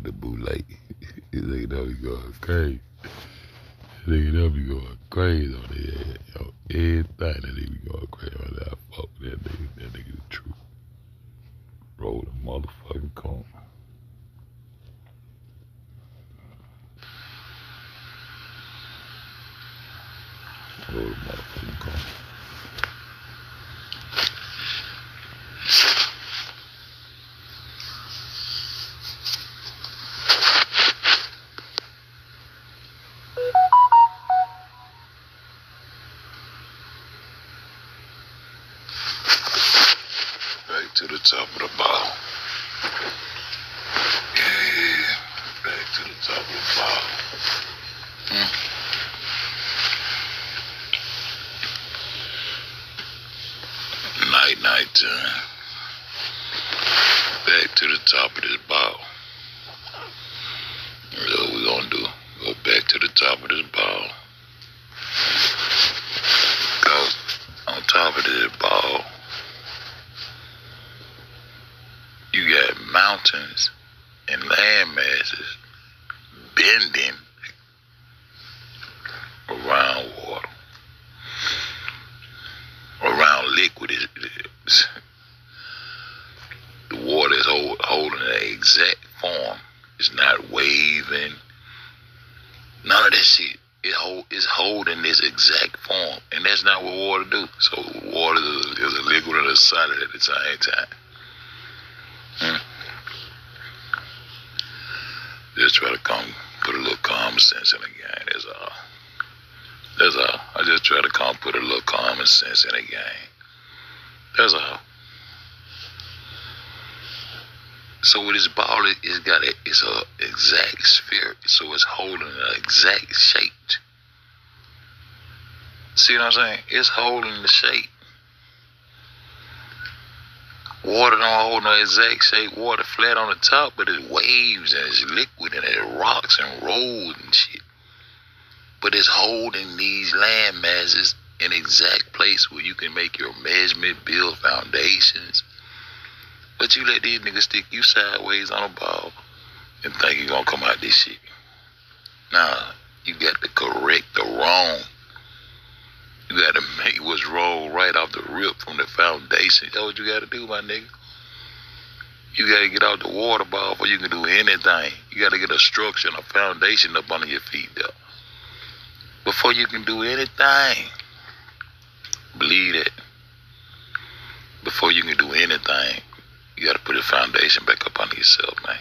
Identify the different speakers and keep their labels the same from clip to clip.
Speaker 1: the bootleg. This nigga know be going crazy. This nigga know be going crazy on the head. Yo, everything that nigga be going crazy on that. Fuck that nigga. That nigga the truth. Roll the motherfucking cone. Roll the motherfucking cone. Back to the top of the ball. Yeah, back to the top of the ball. Night time. Back to the top of this ball. That's what we gonna do. Go back to the top of this ball. Cause on top of this ball, you got mountains and land masses bending around water, around liquid. The water is holding an exact form. It's not waving. None of that shit. It's holding this exact form, and that's not what water do. So water is a liquid and a solid at the same time. Just try to put a little common sense in the game. That's all. That's all. I just try to put a little common sense in the game. That's all. So with this ball, it's a exact sphere. So it's holding an exact shape. See what I'm saying? It's holding the shape. Water don't hold no exact shape. Water flat on the top, but it waves and it's liquid and it rocks and rolls and shit. But it's holding these land masses in exact place where you can make your measurement, build foundations. But you let these niggas stick you sideways on a ball and think you're gonna come out this shit. Nah, you got to correct the wrong. You got to make what's wrong right off the rip from the foundation. That's what you got to do, my nigga. You got to get out the water ball before you can do anything. You got to get a structure and a foundation up under your feet, though. Before you can do anything. Believe that. Before you can do anything, you got to put a foundation back up under yourself, man.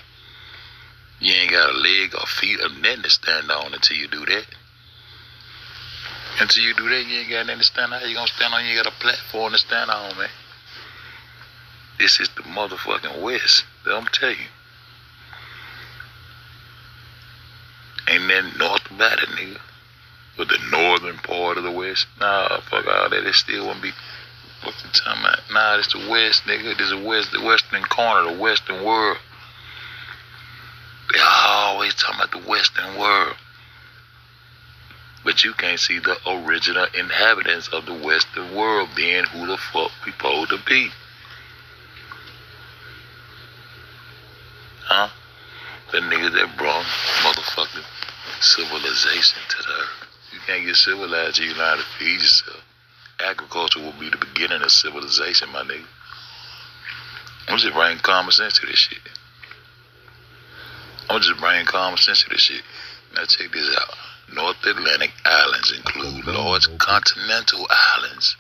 Speaker 1: You ain't got a leg or feet or nothing to stand on until you do that. Until you do that, you ain't got nothing to stand on. How you gonna stand on? You ain't got a platform to stand on, man. This is the motherfucking West. I'm telling you. Ain't nothing north about it, nigga. But the northern part of the West, nah, fuck all that. It still wouldn't be. What you talking about? Nah, it's the West, nigga. This is the western corner, the western world. They always talking about the western world. But you can't see the original inhabitants of the western world being who the fuck we supposed to be. Huh? The niggas that brought motherfucking civilization to the earth. You can't get civilized till you learn how to feed yourself. Agriculture will be the beginning of civilization, my nigga. I'm just bringing common sense to this shit. Now check this out. North Atlantic islands include large continental islands.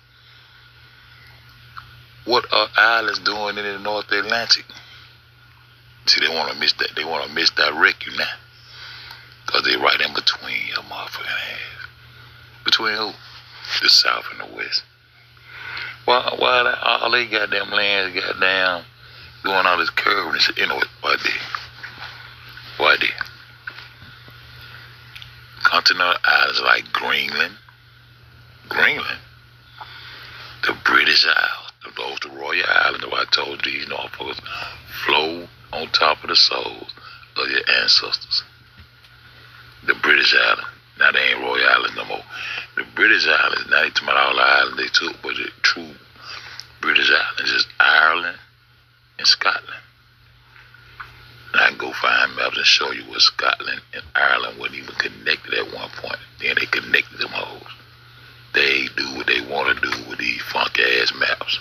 Speaker 1: What are islands doing in the North Atlantic? See, they want to misdirect you now. Because they right in between your motherfucking ass. Between who? The South and the West. Why all they goddamn lands goddamn doing all this curving and shit? You know what? Why they? Continental islands like Greenland, the British Isles, those the Royal Islands that I told you, these motherfuckers flow on top of the souls of your ancestors. The British Islands, now they ain't Royal Islands no more. The British Islands, now they talking about all the islands they took, but the true British Islands is Ireland and Scotland. And I can go find maps and show you where Scotland and Ireland wasn't even connected at one point. Then they connected them hoes. They do what they want to do with these funky ass maps.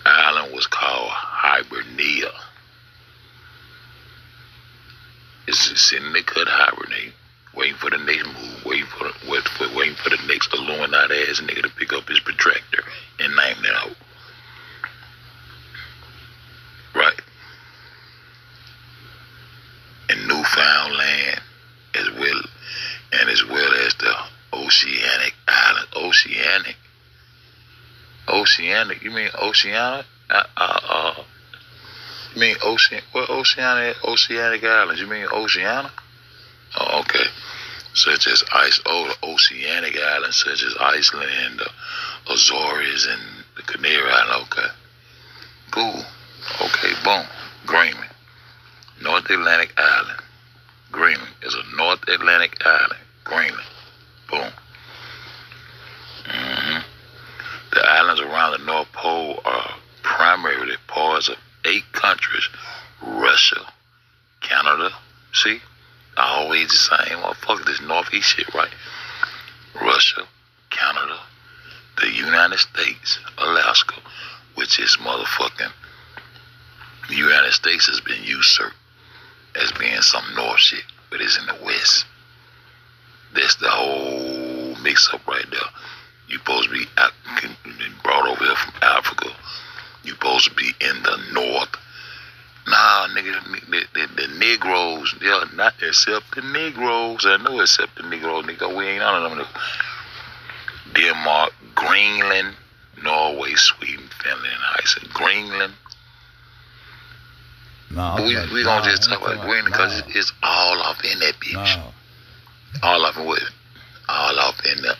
Speaker 1: Ireland was called Hibernia. It's sitting there cut hibernate, waiting for the next move, waiting for the next Illuminati ass nigga to pick up his protractor and name that hoe. Right? And Newfoundland as well as the Oceanic Island. Oceanic? You mean Oceania? You mean Ocean? What Oceanic Islands? You mean Oceania? Oh, okay. Such as the Oceanic Islands, such as Iceland and the Azores and the Canary Islands. Okay. Cool. Okay, boom. Greenland. North Atlantic Island. Greenland is a North Atlantic island. Greenland. Boom. The islands around the North Pole are primarily parts of 8 countries. Russia, Canada. See? Always the same. Motherfucker, this Northeast shit, right? Russia, Canada, the United States, Alaska, which is motherfucking... The United States has been usurped as being some North shit, but it's in the West. That's the whole mix-up right there. You supposed to be brought over here from Africa. You supposed to be in the North. Nah, nigga, the Negroes, yeah, not except the Negroes. I know except the Negroes, nigga. We ain't on them. Denmark, Greenland, Norway, Sweden, Finland, and Iceland. Greenland.
Speaker 2: No,
Speaker 1: we gonna just talk about Greenland because it's all off in that bitch.
Speaker 2: No.
Speaker 1: All off in what? All off in there.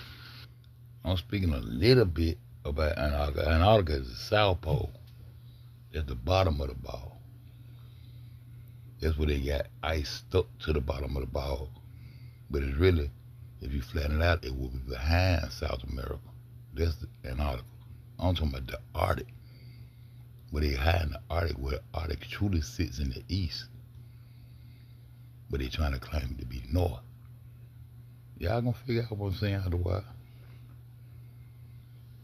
Speaker 2: I'm speaking a little bit about Antarctica. Antarctica is the South Pole. That's the bottom of the ball. That's where they got ice stuck to the bottom of the ball. But it's really, if you flatten it out, it will be behind South America. That's the Antarctica. I'm talking about the Arctic. Where they hide in the Arctic, where the Arctic truly sits in the east. But they trying to claim it to be north. Y'all gonna figure out what I'm saying otherwise.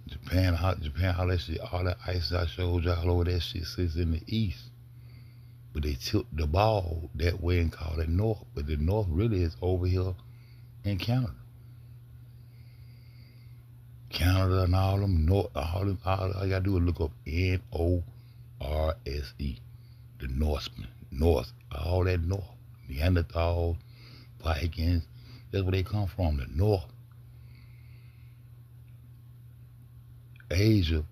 Speaker 2: Japan, all that shit, all that ice I showed y'all over that shit sits in the east. But they tilt the ball that way and call it north. But the north really is over here in Canada. Canada and all them north, all you gotta do is look up Norse, the Norsemen, North, all that north, Neanderthals, Vikings, that's where they come from, the north. Asia,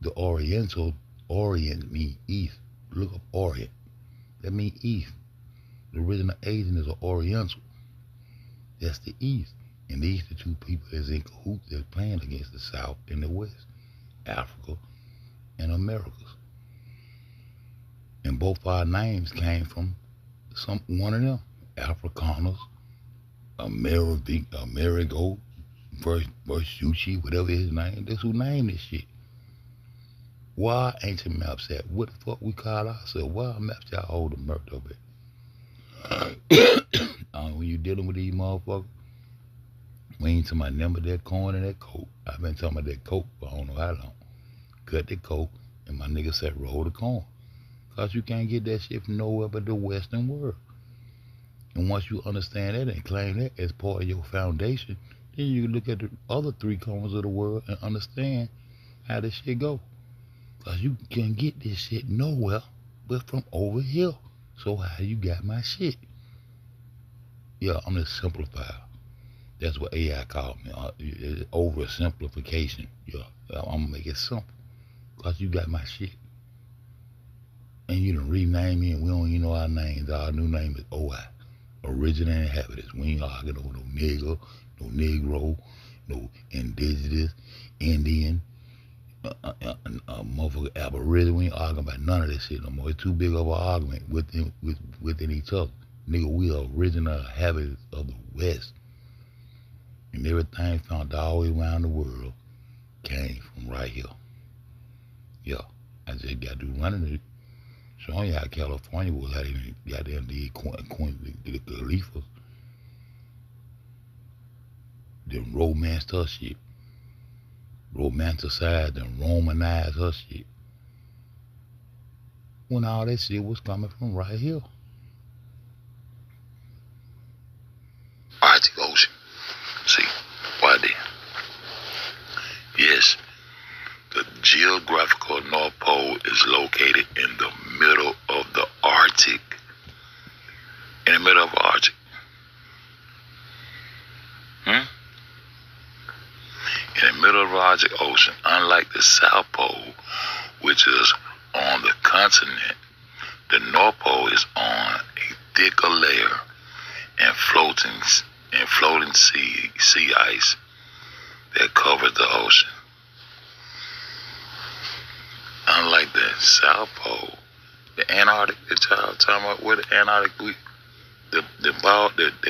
Speaker 2: the Orient means east. Look up Orient, that means east. The original Asian is an Oriental, that's the east. And these the two people that's in cahoots that's playing against the South and the West, Africa and Americas. And both our names came from one of them, Afrikaners, Amerigo, Versucci, whatever his name. That's who named this shit. Why ancient maps at? What the fuck we call ourselves? Why maps y'all hold the murder of it? When you dealing with these motherfuckers, we ain't talking about number that corn and that coke. I've been talking about that coke for I don't know how long. Cut the coke, and my nigga said roll the corn. Because you can't get that shit from nowhere but the Western world. And once you understand that and claim that as part of your foundation, then you look at the other 3 corners of the world and understand how this shit go. Because you can't get this shit nowhere but from over here. So how you got my shit? Yeah, I'm the simplifier. That's what AI called me. Oversimplification. Yeah, I'm gonna make it simple. Cause you got my shit. And you done rename me and we don't even know our names. Our new name is OI. Original Inhabitants. We ain't arguing over no nigger, no negro, no indigenous, Indian, motherfucker Aboriginal. We ain't arguing about none of this shit no more. It's too big of an argument within each other. Nigga, we are original inhabitants of the West. And everything found all the way around the world came from right here. Yeah, I just got to do running it. So y'all California was out even goddamn the Khalifa, them romanced her shit, romanticized and romanized her shit. When all that shit was coming from right here.
Speaker 1: Arctic Ocean. See, why then? Yes, the geographical North Pole is located in the middle of the Arctic. In the middle of the Arctic. In the middle of the Arctic Ocean, unlike the South Pole, which is on the continent, the North Pole is on a thicker layer and floating sea ice that covers the ocean. Unlike the South Pole, the Antarctic, the child talking about where the Antarctic, the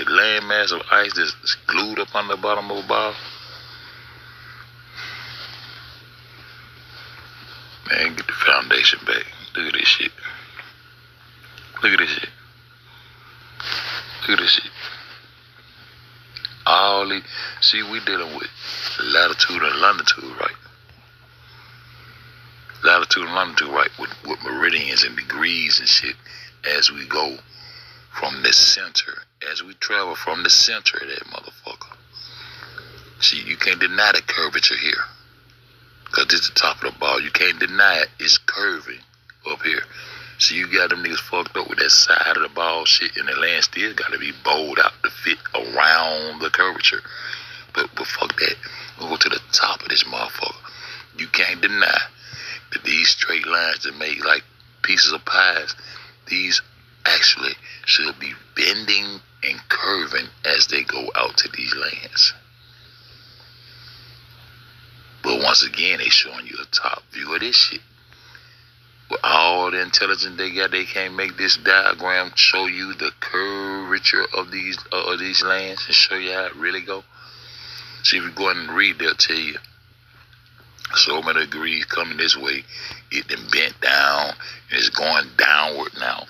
Speaker 1: landmass of ice that's glued up on the bottom of the ball. Man, get the foundation back. Look at this shit. Look at this shit. Look at this shit. See, we dealing with latitude and longitude, right? Latitude and longitude, right? With meridians and degrees and shit as we go from the center, as we travel from the center of that motherfucker. See, you can't deny the curvature here. Because this is the top of the ball. You can't deny it. It's curving up here. So you got them niggas fucked up with that side of the ball shit, and the land still got to be bowled out to fit around the curvature. But fuck that. We'll go to the top of this motherfucker. You can't deny that these straight lines that make like pieces of pies, these actually should be bending and curving as they go out to these lands. But once again, they showing you a top view of this shit. With all the intelligence they got, they can't make this diagram show you the curvature of these lands and show you how it really go. See, if you go ahead and read, they'll tell you so many degrees coming this way, it then bent down and it's going downward now.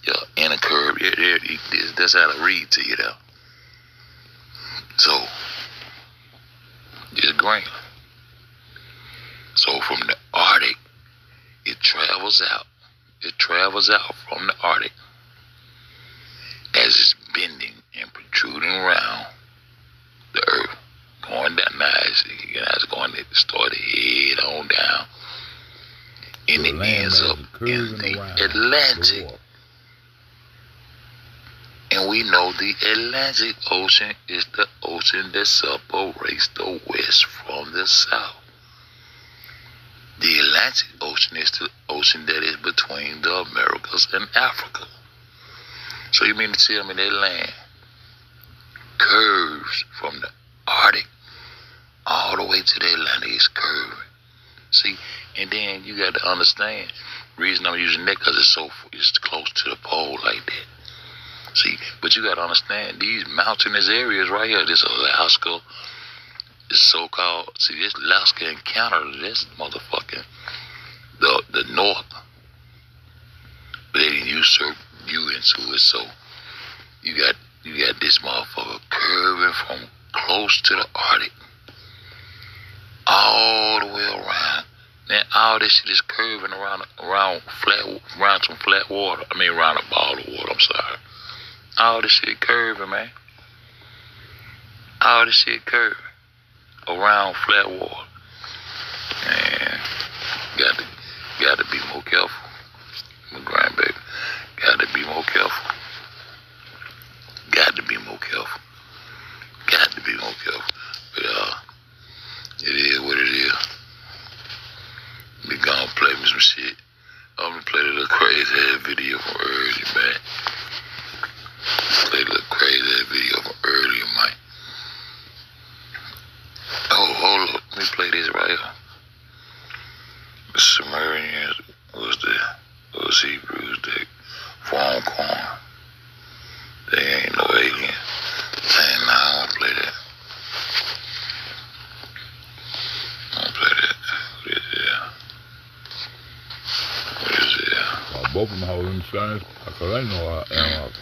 Speaker 1: Yeah, in a curve. Yeah, that's how to read to you though. So, it's granular. So from the Arctic, it travels out. It travels out from the Arctic as it's bending and protruding around the Earth, going down nice. It's going to start to head on down, and it ends up in the Atlantic. And we know the Atlantic Ocean is the ocean that separates the West from the South. The Atlantic Ocean is the ocean that is between the Americas and Africa. So you mean to tell me that land curves from the Arctic all the way to the Atlantic is curving? See, and then you got to understand, the reason I'm using that because it's close to the pole like that. See, but you got to understand, these mountainous areas right here, this Alaska, this so-called, see, this Alaska and Canada, this motherfucking, the North. But they didn't usurp you into it, so you got this motherfucker curving from close to the Arctic all the way around. Then all this shit is curving around some flat water. I mean, around a ball of water, I'm sorry. All this shit curving, man. All this shit curving around flat water. Man, got to be more careful. My grandbaby, got to be more careful. Got to be more careful. Got to be more careful. But it is what it is. We gonna play me some shit. I'm gonna play the little crazy ass video from earlier, man. Play the little crazy ass video from earlier, man. Oh, hold up. Let me play this right here. The Sumerians was Hebrews that formed corn. They ain't no alien. Saying, nah, I won't play that. I won't play that. What is it?
Speaker 2: both of them holding the same spot, because they know how animals.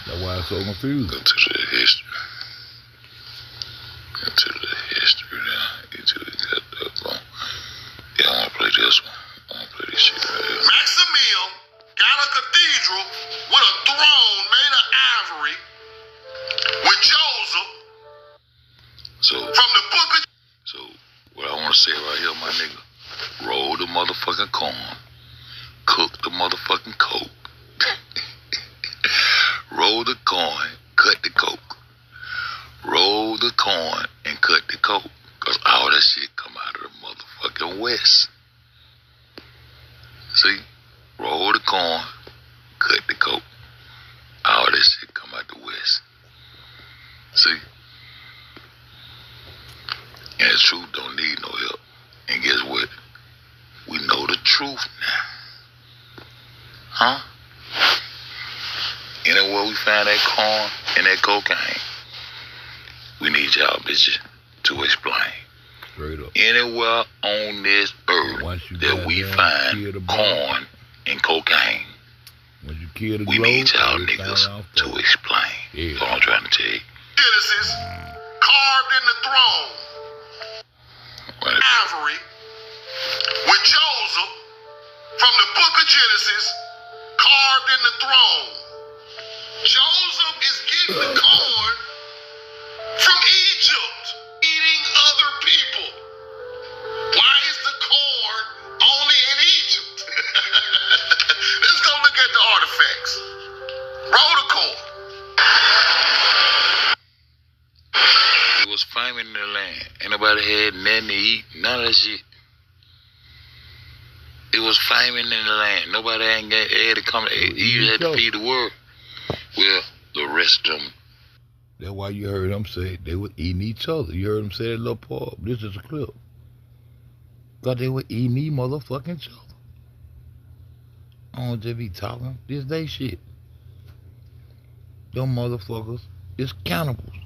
Speaker 2: That's why it's so confusing.
Speaker 1: Go to the history. Go to the history now. Get to the cut. Yeah, I want to play this one. I want to play this shit right here. Maximilian got a cathedral with a throne made of ivory with Joseph. So, from the book of... So, what I want to say right here, my nigga, roll the motherfucking corn, cook the motherfucking coke, roll the corn, cut the coke, roll the corn and cut the coke, because all that shit come out of the motherfucking West. See? Roll the corn, cut the coke. All that shit come out the West. See? And the truth don't need no help. And guess what? We know the truth now. Huh? Anywhere we find that corn and that cocaine, we need y'all bitches to explain.
Speaker 2: Straight up.
Speaker 1: Anywhere on this earth that we find corn and cocaine, we need y'all niggas to explain.
Speaker 2: Yeah.
Speaker 1: That's what I'm trying to tell you. Genesis, carved in the throne, ivory, with Joseph, from the book of Genesis, carved in the throne. Joseph is getting the corn from Egypt, eating other people. Why is the corn only in Egypt? Let's go look at the artifacts. Roll the corn. It was famine in the land. Ain't nobody had nothing to eat. None of that shit. It was famine in the land. Nobody had to come. You had to feed the world. Well, the rest of them.
Speaker 2: That's why you heard them say they were eating each other. You heard them say that little part. This is a clip. Because they were eating each motherfucking other. I don't just be talking. This they shit. Them motherfuckers is cannibals.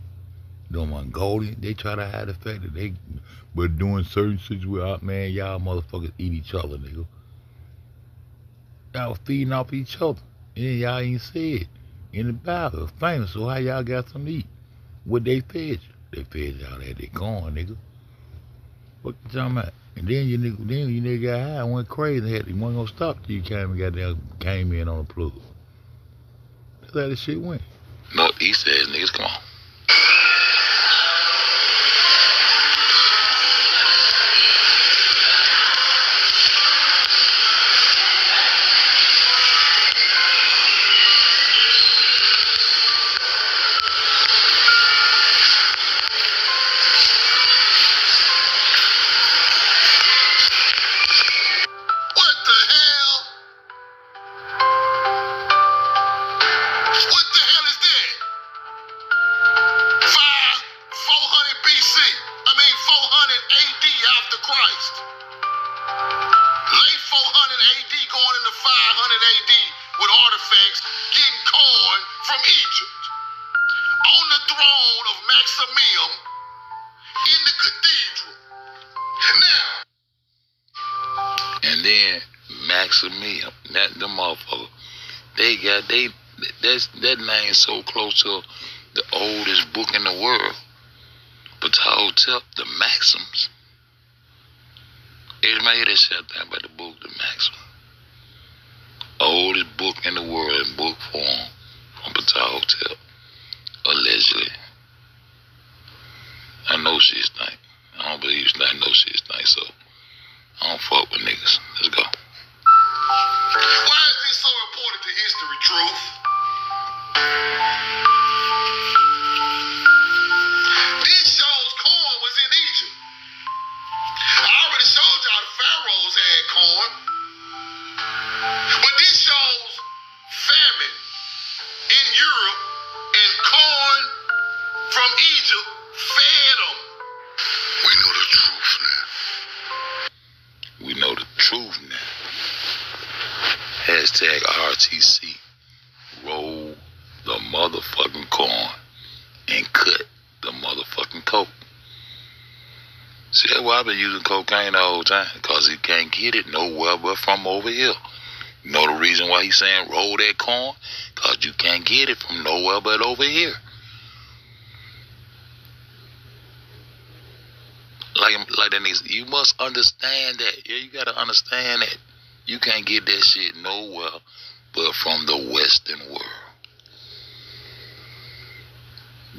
Speaker 2: Them Mongolian, they try to hide the fact that they were doing certain situations. Man, y'all motherfuckers eat each other, nigga. Y'all feeding off each other. And y'all ain't said in the Bible. It's famous. So how y'all got something to eat? What they fed you? They fed y'all that they corn, nigga. What you talking about? And then you nigga got high and went crazy. You wasn't gonna stop till you came in on the plug. That's how this shit went.
Speaker 1: Northeast ass niggas, come on. That name so close to the oldest book in the world. But the Maxims. Everybody hear that shit down about the book, the Maxims. Oldest book in the world in book form from Patal Hotel. Allegedly. I know shit stink. I don't believe it's not no shit stink, so I don't fuck with niggas. Let's go. Why is this so important to history, Truth? This shows corn was in Egypt. I already showed y'all the pharaohs had corn. But this shows famine in Europe and corn from Egypt fed them. We know the truth now. We know the truth now. Hashtag RTC. Roll the motherfucking corn and cut the motherfucking coke. See That's why I've been using cocaine the whole time, because he can't get it nowhere but from over here. You know the reason why he's saying roll that corn? Because you can't get it from nowhere but over here. Like that nigga, you must understand that. Yeah, you gotta understand that. You can't get that shit nowhere but from the Western world.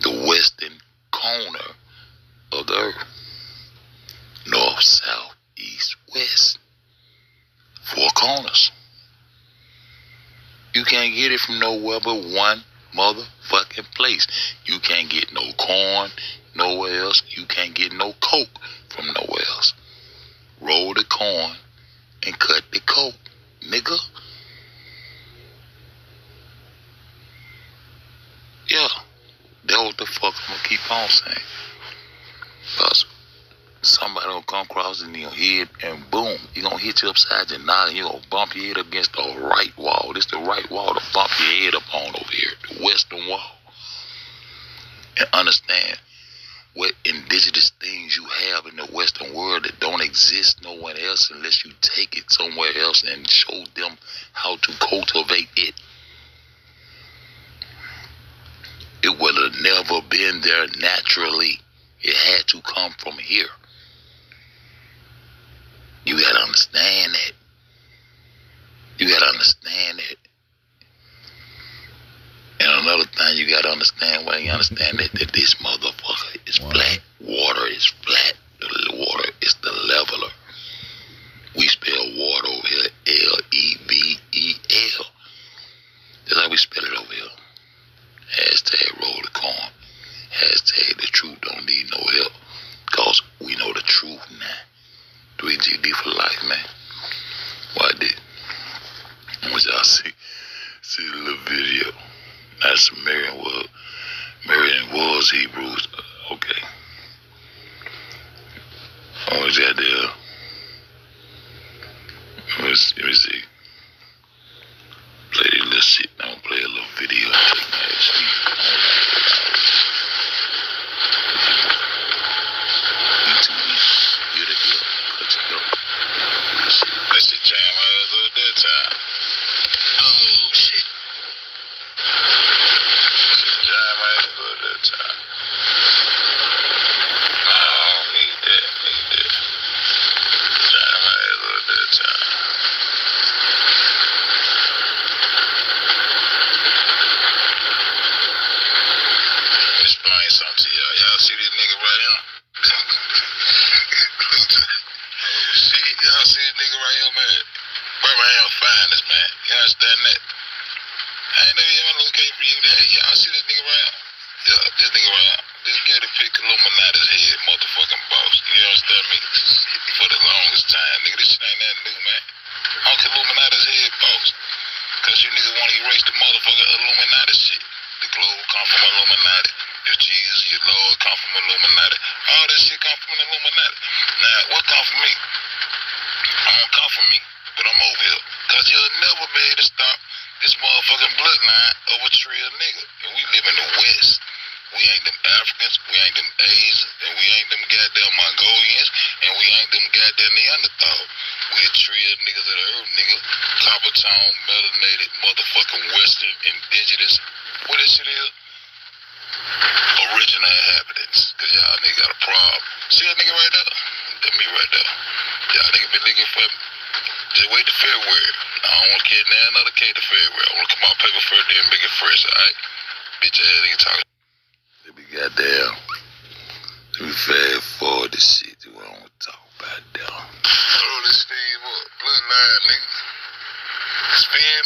Speaker 1: The western corner of the earth. North, south, east, west. 4 corners. You can't get it from nowhere but one motherfucking place. You can't get no corn nowhere else. You can't get no coke from nowhere else. Roll the corn and cut the coke, nigga. Yeah, that's what the fuck I'm gonna keep on saying. Because somebody gonna come across in your head and boom, he gonna hit you upside your noggin. You gonna bump your head against the right wall. This the right wall to bump your head up on over here, the western wall. And understand what indigenous things you have in the western world that don't exist nowhere else unless you take it somewhere else and show them how to cultivate it. It would have never been there naturally. It had to come from here. You gotta understand that. You gotta understand that. And another thing you gotta understand, why you understand that this motherfucker is flat. Water is flat. The water is the leveler. We spell water over here L-E-V-E-L. That's how we spell it over here. Hashtag roll the corn. Hashtag the truth don't need no help. Cause we know the truth now. 3GD for life, man. What I did? I want y'all see the little video. That's Marion was Hebrews. Okay. I want y'all there. Let me see. Play this little shit. I'm gonna play a little video. Take my ass sleep. That shit jam my ass up that time. Oh shit. Jam my ass up that time. No, I don't need that. Jam my ass up that time. Explain something to y'all. Y'all see this nigga right here? Shit, y'all see this nigga right here, man? Birmingham finest, man. You understand that? I ain't never even look at for you that. Y'all see this nigga right here? Yeah, this nigga right here. This guy that picked Illuminati's head, motherfucking boss. You understand me? For the longest time, nigga. This shit ain't nothing new, man. Uncle Illuminati's head, boss. Cause you niggas want to erase the motherfucking Illuminati shit. The globe come from Illuminati. Your Jesus, your Lord come from Illuminati. All this shit come from an Illuminati. Now, what come from me? I don't come from me, but I'm over here. Cause you'll never be able to stop this motherfucking bloodline of a trio nigga. And we live in the West. We ain't them Africans, we ain't them Asians, and we ain't them goddamn Mongolians, and we ain't them goddamn Neanderthal. We a trio niggas of the earth, nigga. Copper tone, melanated, motherfucking Western, indigenous. What this shit is? Original inhabitants. Cause y'all nigga got a problem. See that nigga right there? That's me right there. Y'all nigga been looking for me. Just wait till February. I don't want to get another K to February. I want to come out paper first, then make it fresh, alright? Bitch ass nigga talking. Let me goddamn. Let me fast forward this shit to what I want to talk about now. Roll this Steve up. Bloodline, nigga. Spin.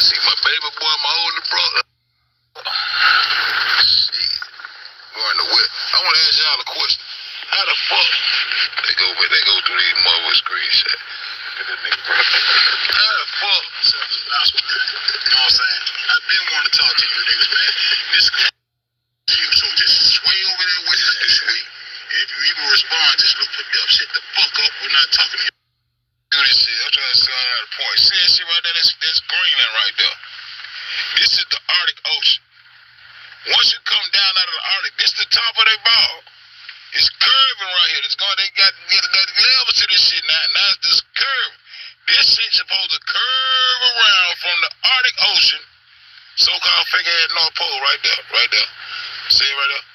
Speaker 1: See my baby boy, my older brother. Shit. Going to what? I want to ask y'all a question. How the fuck they go through these mother screenshots? Look at this nigga, bro. How the fuck? You know what I'm saying? I've been wanting to talk to you niggas, man. This you, so just sway over there with us this week. And if you even respond, just look for me up. Shut the fuck up. We're not talking to you. Do this shit. I'm trying to say out a point. See that shit right there? That's Greenland right there. This is the Arctic Ocean. Once you come down out of the Arctic, this is the top of their ball. It's curving right here. They got levels to this shit now. Now it's this curve. This shit's supposed to curve around from the Arctic Ocean, so-called fake-ass North Pole, right there. See it right there?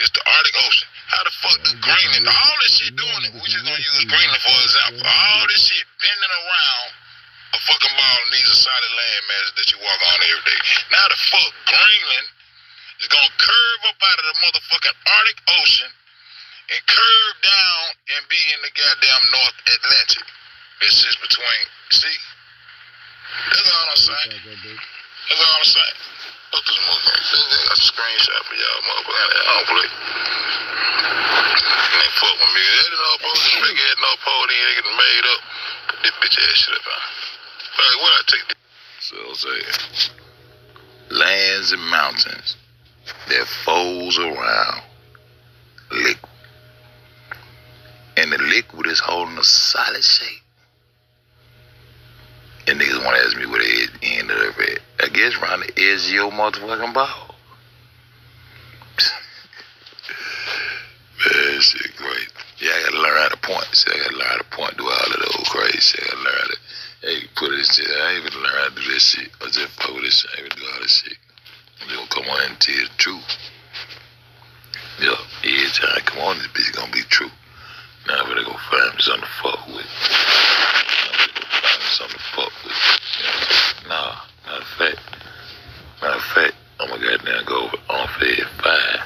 Speaker 1: It's the Arctic Ocean. How the fuck does Greenland, all this shit doing it, we just gonna use Greenland for example. All this shit bending around a fucking ball in these solid land masses that you walk on every day. Now the fuck Greenland is gonna curve up out of the motherfucking Arctic Ocean and curve down and be in the goddamn North Atlantic. It's just between, see? That's all I'm saying. That's all I'm saying. Look this motherfucker. That's a screenshot for y'all motherfucker. I don't play. They fuck with me. That North Pole, this big ass North Pole, these niggas made up. Put this bitch ass shit up on. Alright, what I take this? So I'm saying, lands and mountains that folds around liquid. And the liquid is holding a solid shape. And niggas want to ask me where the end of it. I guess around the edge of your motherfucking ball. Man, shit great. Yeah, I gotta learn how to point. See, I gotta learn how to point, do all of those crazy shit. I gotta learn how to, hey, put this shit. I ain't even learn how to do this shit. I just fuck with this shit. I ain't even do all this shit. You gonna come on and tell the truth. Yeah, every time I come on, this bitch gonna be true. Now I better go find me something to fuck with. Nah, matter of fact, I'm gonna goddamn go over on FED 5.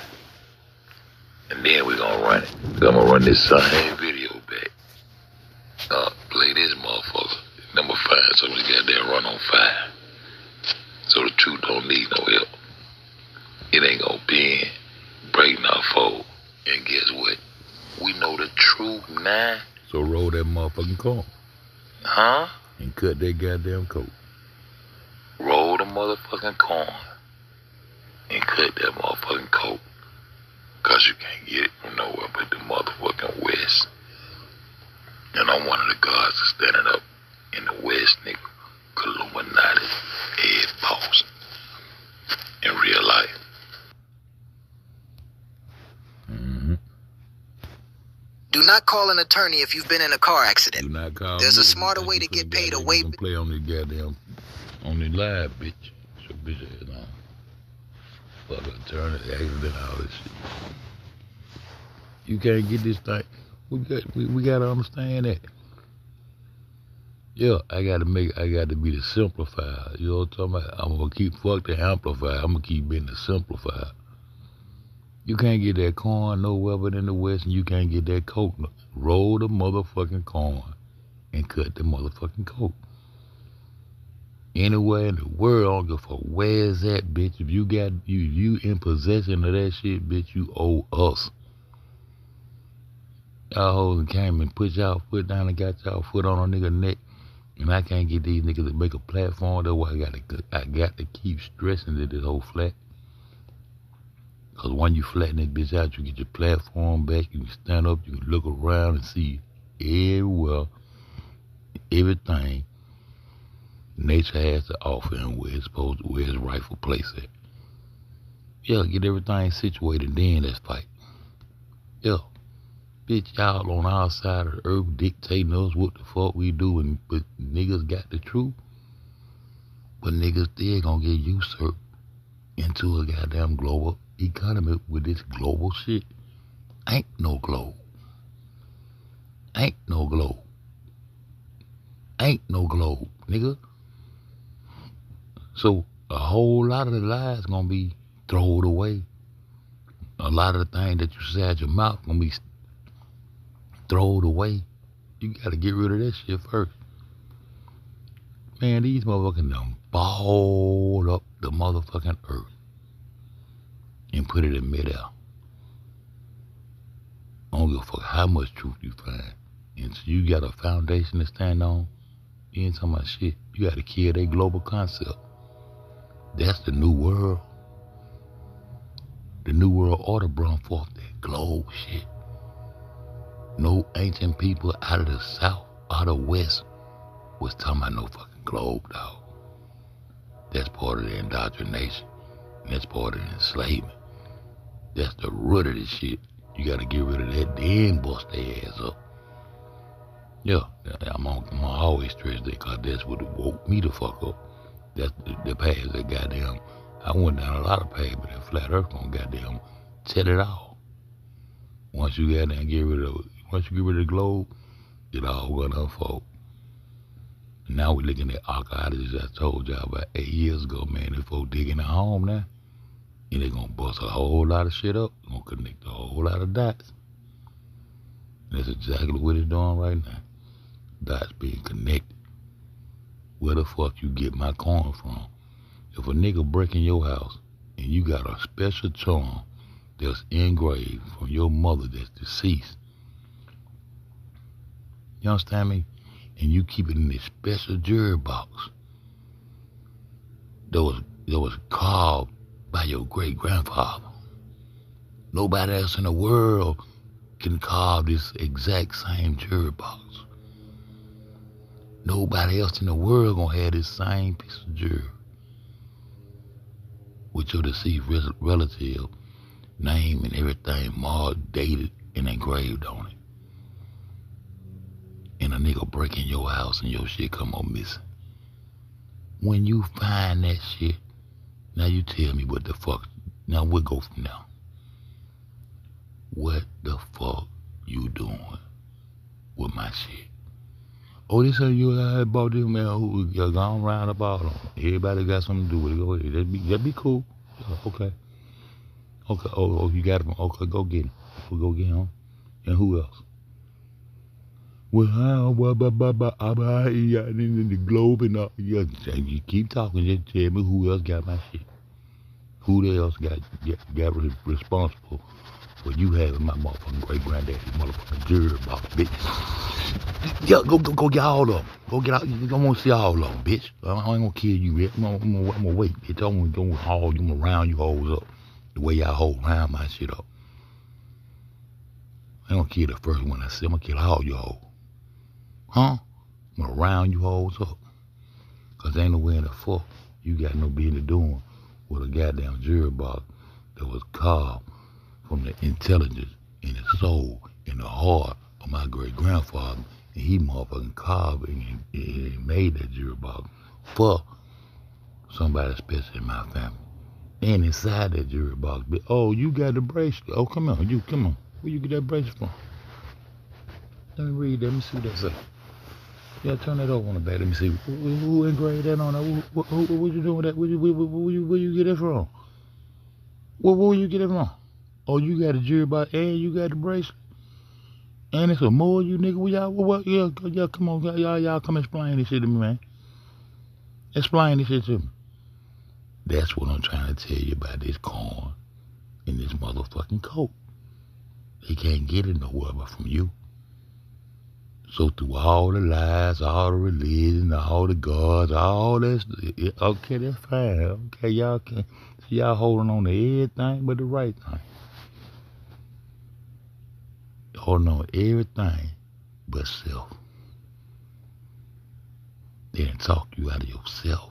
Speaker 1: And then we gonna run it. I'm gonna run this same video back. Play this motherfucker. Number 5, so we goddamn run on 5. So the truth don't need no help. It ain't gonna bend, break, nor fold. And guess what? We know the truth now.
Speaker 2: So roll that motherfucking corn.
Speaker 1: Huh?
Speaker 2: And cut that goddamn coat.
Speaker 1: Roll the motherfucking corn and cut that motherfucking coat. Cause you can't get it from nowhere but the motherfucking West. And I'm one of the guys that's standing up in the West, nigga. Illuminati, head boss. In real life.
Speaker 3: Do not call an attorney if you've been in a car accident.
Speaker 2: Do not call
Speaker 3: There's
Speaker 2: me.
Speaker 3: a smarter way to get paid away.
Speaker 2: You can play on the goddamn, on the live, bitch. So bitch ass on. Fuck attorney, accident, all this shit. You can't get this thing. We gotta understand that. Yeah, I got to be the simplifier. You know what I'm talking about? I'm gonna keep fuck the amplifier. I'm gonna keep being the simplifier. You can't get that corn nowhere but in the West, and you can't get that coke. Roll the motherfucking corn and cut the motherfucking coke. Anywhere in the world, I don't give a fuck where is that, bitch. If you in possession of that shit, bitch, you owe us. Y'all hoes came and put y'all foot down and got y'all foot on a nigga neck, and I can't get these niggas to make a platform. That's why I got to keep stressing that this whole flat. Cause when you flatten that bitch out, you get your platform back, you can stand up, you can look around and see everywhere, everything nature has to offer and where its rightful place at. Yeah, get everything situated, then let's fight. Yeah. Bitch, y'all on our side of the earth dictating us what the fuck we do, but niggas got the truth. But niggas still gonna get usurped into a goddamn global economy with this global shit. Ain't no globe. Ain't no globe. Ain't no globe, nigga. So a whole lot of the lies gonna be thrown away. A lot of the things that you say out your mouth gonna be thrown away. You gotta get rid of that shit first. Man, these motherfuckers done balled up the motherfucking earth and put it in midair. I don't give a fuck how much truth you find. And so you got a foundation to stand on. You ain't talking about shit. You gotta kill that global concept. That's the new world. The new world order brought forth that globe shit. No ancient people out of the South, out of the West, was talking about no fucking globe, dog. That's part of the indoctrination. And that's part of the enslavement. That's the root of this shit. You gotta get rid of that, then bust their ass up. Yeah, I'm always stress that, cause that's what woke me the fuck up. That's the paths that goddamn, I went down a lot of paths, but that flat earth gonna goddamn tell it all. Once you goddamn once you get rid of the globe, it all gonna unfold. Now we're looking at archaeologists. I told y'all about 8 years ago, man, if folks digging a home now, and they gonna bust a whole lot of shit up, gonna connect a whole lot of dots. And that's exactly what it's doing right now. Dots being connected. Where the fuck you get my coin from? If a nigga break in your house and you got a special charm that's engraved from your mother that's deceased, you understand me? And you keep it in this special jewelry box that was carved by your great grandfather. Nobody else in the world can carve this exact same jewelry box. Nobody else in the world gonna have this same piece of jewelry with your deceased relative name and everything marked, dated, and engraved on it. And a nigga break in your house and your shit come on missing. When you find that shit, now you tell me what the fuck. Now we'll go from now. What the fuck you doing with my shit? Oh, this is you I bought this man who gone round about them. Everybody got something to do with it. Go ahead. That'd be cool. Okay. Okay. Oh, you got him. Okay, go get him. We'll go get him. And who else? Well, I'm in the globe and all. You keep talking. Just tell me who else got my shit. Who else got responsible for you having my motherfucking great granddaddy motherfucking jewelry box, bitch. Yeah, go get all of them. Go get all. I want to see all of them, bitch. I ain't gonna kill you, bitch. I'm gonna wait, bitch. I'm gonna haul you around you hoes up the way y'all hold around my shit up. I ain't gonna kill the first one I see. I'm gonna kill all you hoes. Huh? I'm gonna round you hoes up. Cause ain't no way in the fuck you got no business doing with a goddamn jewelry box that was carved from the intelligence and the soul and the heart of my great grandfather. And he motherfucking carved and made that jewelry box for somebody special in my family. And inside that jewelry box, oh, you got the bracelet. Oh, come on, come on. Where you get that bracelet from? Let me read that. Let me see what that say. Yeah, turn that over on the back. Let me see. Who engraved that on there? What you doing with that? Where you get it from? Where you get it from? Oh, you got a jewelry box and you got the bracelet. And it's a more you nigga. What? Yeah, come on. Y'all come explain this shit to me, man. Explain this shit to me. That's what I'm trying to tell you about this corn in this motherfucking coat. They can't get it nowhere but from you. So through all the lies, all the religion, all the gods, all that, okay, that's fine. Okay, y'all holding on to everything but the right thing. Holding on to everything but self. They didn't talk you out of yourself.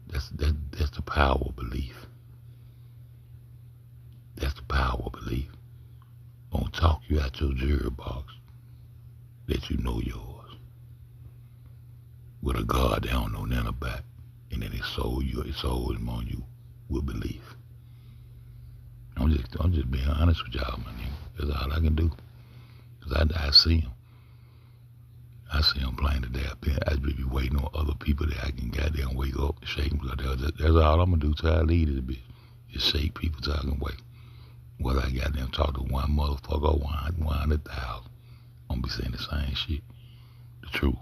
Speaker 2: That's the power of belief. That's the power of belief. Gonna talk you out your jewelry box that you know yours. With a God they don't know nothing about. And then it sold him on you with belief. I'm just being honest with y'all, my nigga. That's all I can do. Cause I see him. I see him playing today. I just be waiting on other people that I can goddamn wake up and shake them. That's all I'm gonna do till I leave this bitch. Just shake people till I can wake. Whether I goddamn talk to one motherfucker or 100,000, I'm gonna be saying the same shit. The truth.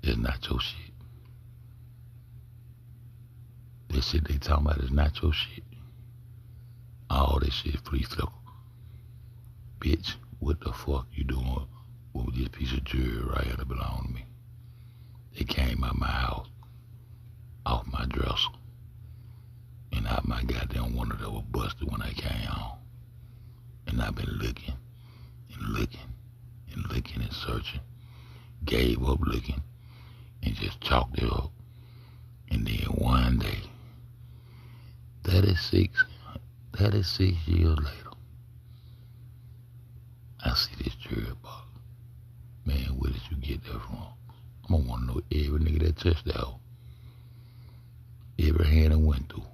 Speaker 2: It's not your shit. That shit they talking about is not your shit. All that shit free fickle. Bitch, what the fuck you doing with this piece of jewelry right here that belong to me? They came out my house, off my dresser, and out my goddamn window that was busted when I came home. And I've been looking and looking and looking and searching. Gave up looking and just chalked it up. And then one day, 36 36 years later, I see this jury box. Man, where did you get that from? I'm gonna wanna know every nigga that touched that hoe. Every hand that went through.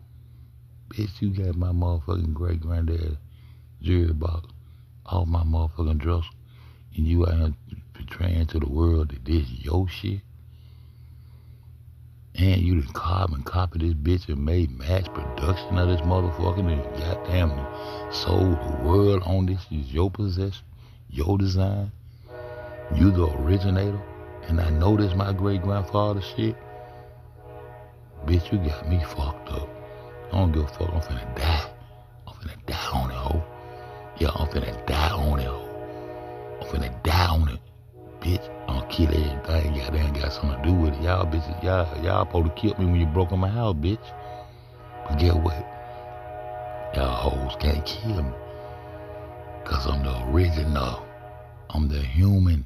Speaker 2: Bitch, you got my motherfucking great granddad jury box off my motherfucking dresser, and you out here portraying to the world that this your shit. And you done carbon copy this bitch and made mass production of this motherfucker and goddamn sold the world on this is your possession, your design. You the originator. And I know this my great grandfather shit. Bitch, you got me fucked up. I don't give a fuck. I'm finna die. I'm finna die on it, hoe. Yeah, I'm finna die on it, hoe. I'm finna die on it. Bitch, I'm gonna kill everything. Goddamn got something to do with it. Y'all bitches, y'all supposed to kill me when you broke in my house, bitch. But guess what? Y'all hoes can't kill me. Cause I'm the original. I'm the human.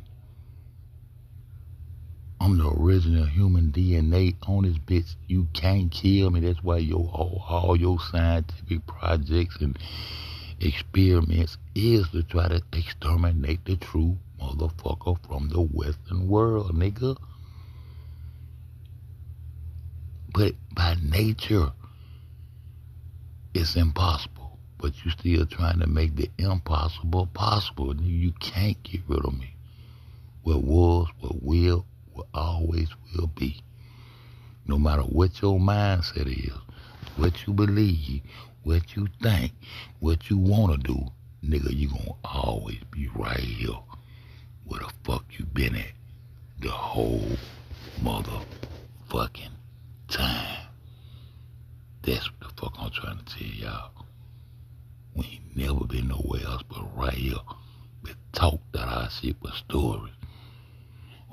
Speaker 2: I'm the original human DNA on this bitch. You can't kill me. That's why all your scientific projects and experiments is to try to exterminate the true motherfucker from the Western world, nigga. But by nature, it's impossible. But you still trying to make the impossible possible. You can't get rid of me. What was, what will always will be. No matter what your mindset is, what you believe, what you think, what you want to do, nigga, you gonna always be right here where the fuck you been at the whole motherfucking time. That's what the fuck I'm trying to tell y'all. We ain't never been nowhere else but right here. But talk that our shit was stories.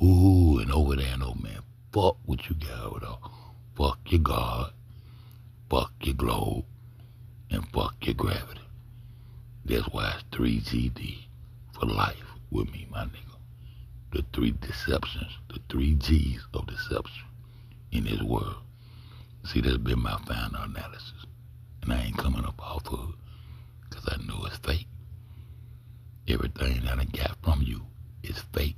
Speaker 2: Ooh, and over there, no man, fuck what you got over there. Fuck your God, fuck your globe, and fuck your gravity. That's why it's 3GD for life with me, my nigga. The 3 deceptions, the 3 G's of deception in this world. See, that's been my final analysis. And I ain't coming up off of it, because I know it's fake. Everything that I got from you is fake.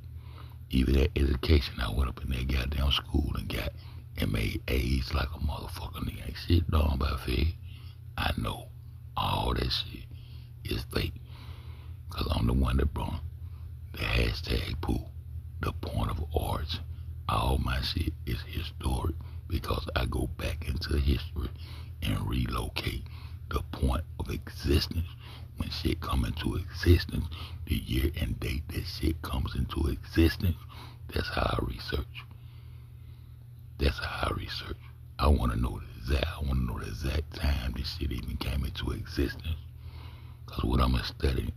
Speaker 2: Even that education, I went up in that goddamn school and got and made A's like a motherfucker. Nigga ain't shit done by Fed. I know all that shit is fake. Cause I'm the one that brought the hashtag pool, the point of origin. All my shit is historic because I go back into history and relocate the point of existence. When shit come into existence, the year and date that shit comes into existence, that's how I research. That's how I research. I want to know the exact time this shit even came into existence. Cause what I'm studying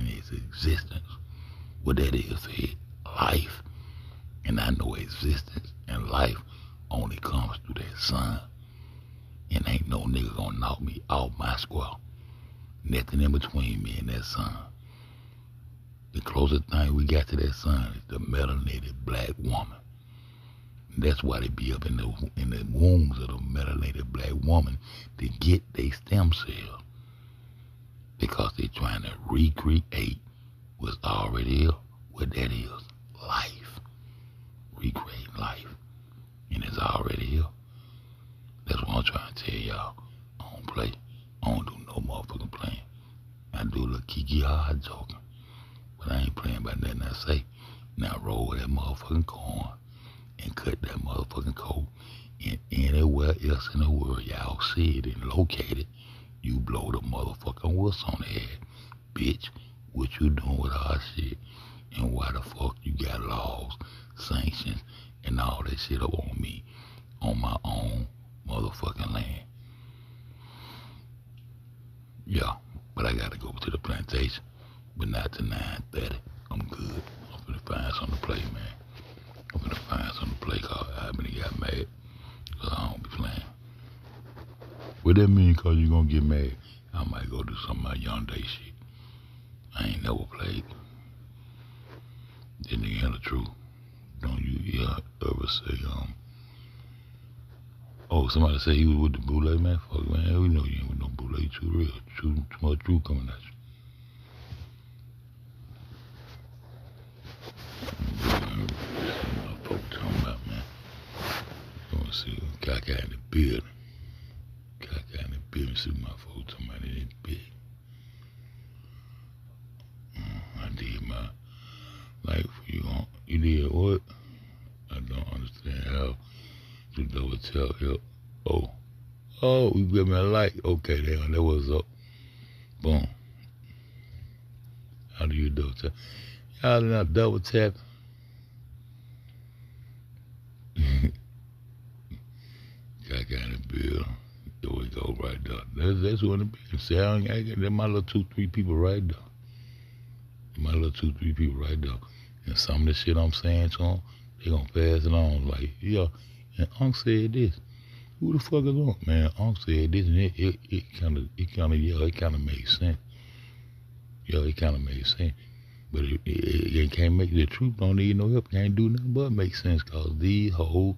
Speaker 2: is existence. What that is life. And I know existence and life only comes through that sun. And ain't no nigga gonna knock me off my square. Nothing in between me and that sun. The closest thing we got to that sun is the melanated black woman. And that's why they be up in the wombs of the melanated black woman to get their stem cells. Because they trying to recreate what's already here. What that is, life. Recreate life. And it's already here. That's what I'm trying to tell y'all. I don't play. I don't do no motherfucking playing. I do a little kiki hard joking. But I ain't playing by nothing I say. Now roll that motherfucking corn and cut that motherfucking coat. And anywhere else in the world y'all see it and locate it, you blow the motherfucking whistle on the head. Bitch, what you doing with our shit? And why the fuck you got laws, sanctions, and all that shit up on me, on my own motherfucking land? Yeah, but I gotta go to the plantation, but not to 9:30. I'm good. I'm finna find something to play, man. I'm finna find something to play called I Been Got Mad, cause I don't be playing. What that mean, cause you gonna get mad? I might go do some of my young day shit. I ain't never played. Then nigga the truth. Don't you ever say, oh, somebody say he was with the bootleg, man? Fuck, man, we know you ain't with no bootleg. You too real. Too much truth coming at you. My folks talking about, man. You want to see Kaka in the building. Kaka in the building. See my folks talking about it big. I did my life for you. You did what? I don't understand how to double tap help. Oh, you give me a like. Okay, damn, that was up. Boom. How do you double tap? Y'all not double tap. Got in the bill. There we go, right there. That's what it be. See, I got my little 2-3 people right there. My little 2-3 people right there. And some of the shit I'm saying to them, they gonna pass it on. Like, yeah, and Unc said this. Who the fuck is Unc, man? Unc said this, and it kind of made sense. Yeah, it kind of made sense. But it can't make the truth, don't need no help. Can't do nothing but make sense, cause these hoes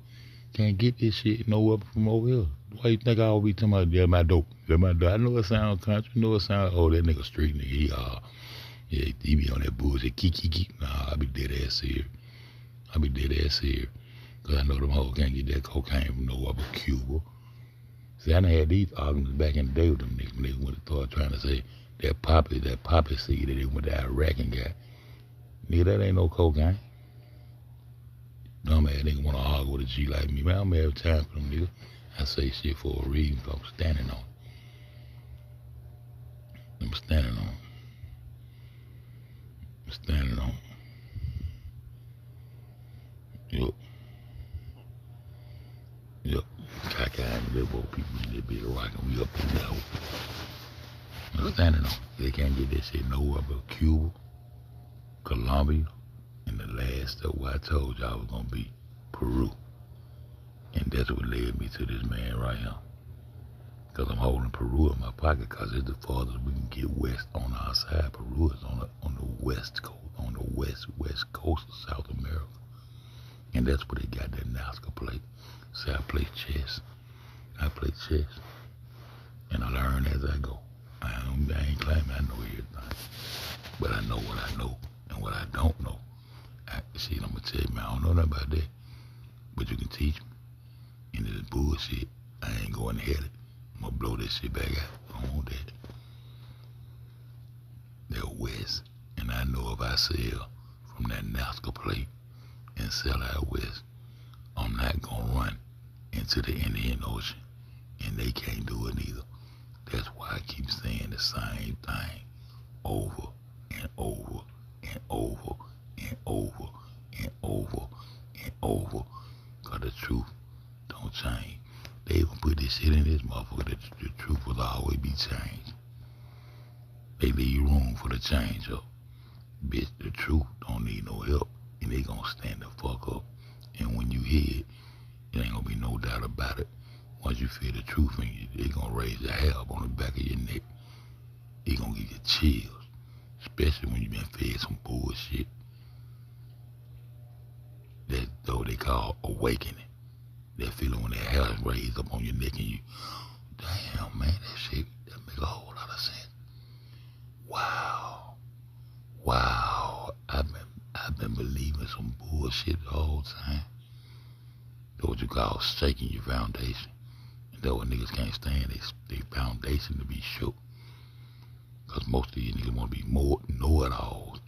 Speaker 2: can't get this shit nowhere from over here. Why you think I always be talking about that my dope? That my dope. I know it sound country, I know it sound, oh, that nigga street nigga, yeah, he be on that bullshit, kiki. Nah, I be dead ass serious. Cause I know them hoes can't get that cocaine from nowhere but Cuba. See, I done had these arguments back in the day with them niggas when they went to start trying to say that poppy seed that they went to Iraq and got. Nigga, that ain't no cocaine. Dumb ass nigga wanna argue with a G like me. Man, I don't have time for them niggas. I say shit for a reason, so I'm standing on it. I'm standing on it. Yup. Kaka and the little people in that bit of rockin'. We up in there. I'm standing on it. They can't get that shit nowhere but Cuba, Colombia, and the last step where I told y'all was gonna be Peru. And that's what led me to this man right here. Cause I'm holding Peru in my pocket cause it's the farthest we can get west on our side. Peru is on the west coast, on the west coast of South America. And that's where they got that Nazca plate. See, I play chess. And I learn as I go. I ain't claiming I know everything. But I know what I know and what I don't know. See, I'm going to tell you, man, I don't know nothing about that. But you can teach me. And this bullshit, I ain't going to hit it. I'm going to blow this shit back out. I don't want that. They're west. And I know if I sell from that Nazca plate and sell out west, I'm not going to run into the Indian Ocean. And they can't do it either. That's why I keep saying the same thing over and over and over and over and over and over. Cause the truth don't change. They even put this shit in this motherfucker that the truth will always be changed. They leave room for the change up. Bitch, the truth don't need no help. And they gonna stand the fuck up. And when you hear it, it ain't gonna be no doubt about it. Once you feel the truth in you, they gonna raise your hair up on the back of your neck. It gonna give you chills. Especially when you been fed some bullshit. That though they call awakening. That feeling when that hair is raised up on your neck and you, damn man, that shit, that make a whole lot of sense. Wow. I've been believing some bullshit the whole time. That's what you call shaking your foundation. And that's what niggas can't stand, they foundation to be shook. Cause most of you niggas wanna be more know-it-alls.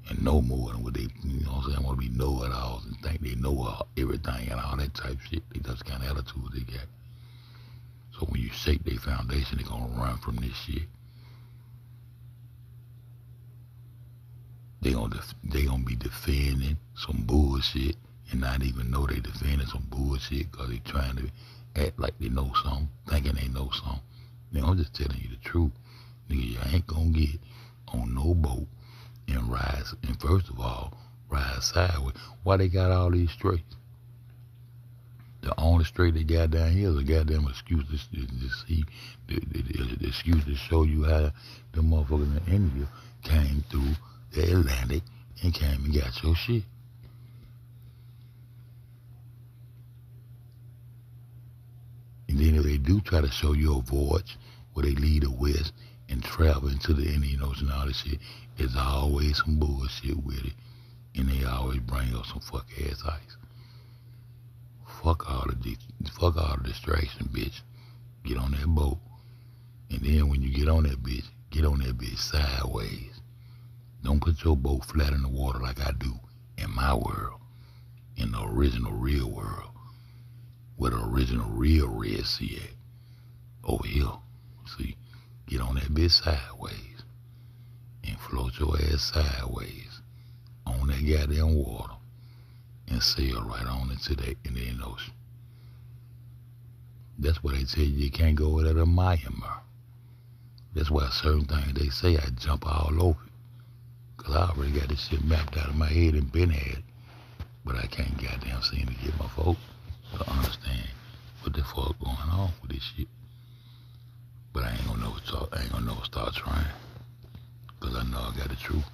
Speaker 2: And know more than what they, you know what I'm saying, want to be know-it-alls and think they know everything and all that type of shit. That's the kind of attitude they got. So when you shake their foundation, they're going to run from this shit. They gonna be defending some bullshit and not even know they defending some bullshit because they trying to act like they know something, thinking they know something. Now, I'm just telling you the truth. Nigga, you ain't going to get on no boat and rise, and first of all, rise sideways. Why they got all these straits? The only straight they got down here is a goddamn excuse to see, the excuse to show you how the motherfuckers in India came through the Atlantic and came and got your shit. And then if they do try to show you a voyage where they leave the West and travel into the Indian Ocean and all this shit, there's always some bullshit with it. And they always bring up some fuck ass ice. Fuck all the distraction, bitch. Get on that boat. And then when you get on that bitch sideways. Don't put your boat flat in the water like I do in my world. In the original real world. Where the original real Red Sea at. Over here. See, get on that bitch sideways. And float your ass sideways. On that goddamn water. And sail right on into the Indian Ocean. That's why they tell you can't go over there to Myanmar. That's why certain things they say I jump all over it. Because I already got this shit mapped out of my head and been had it. But I can't goddamn seem to get my folks to understand what the fuck going on with this shit. But I ain't gonna never start trying. Because I know I got the truth.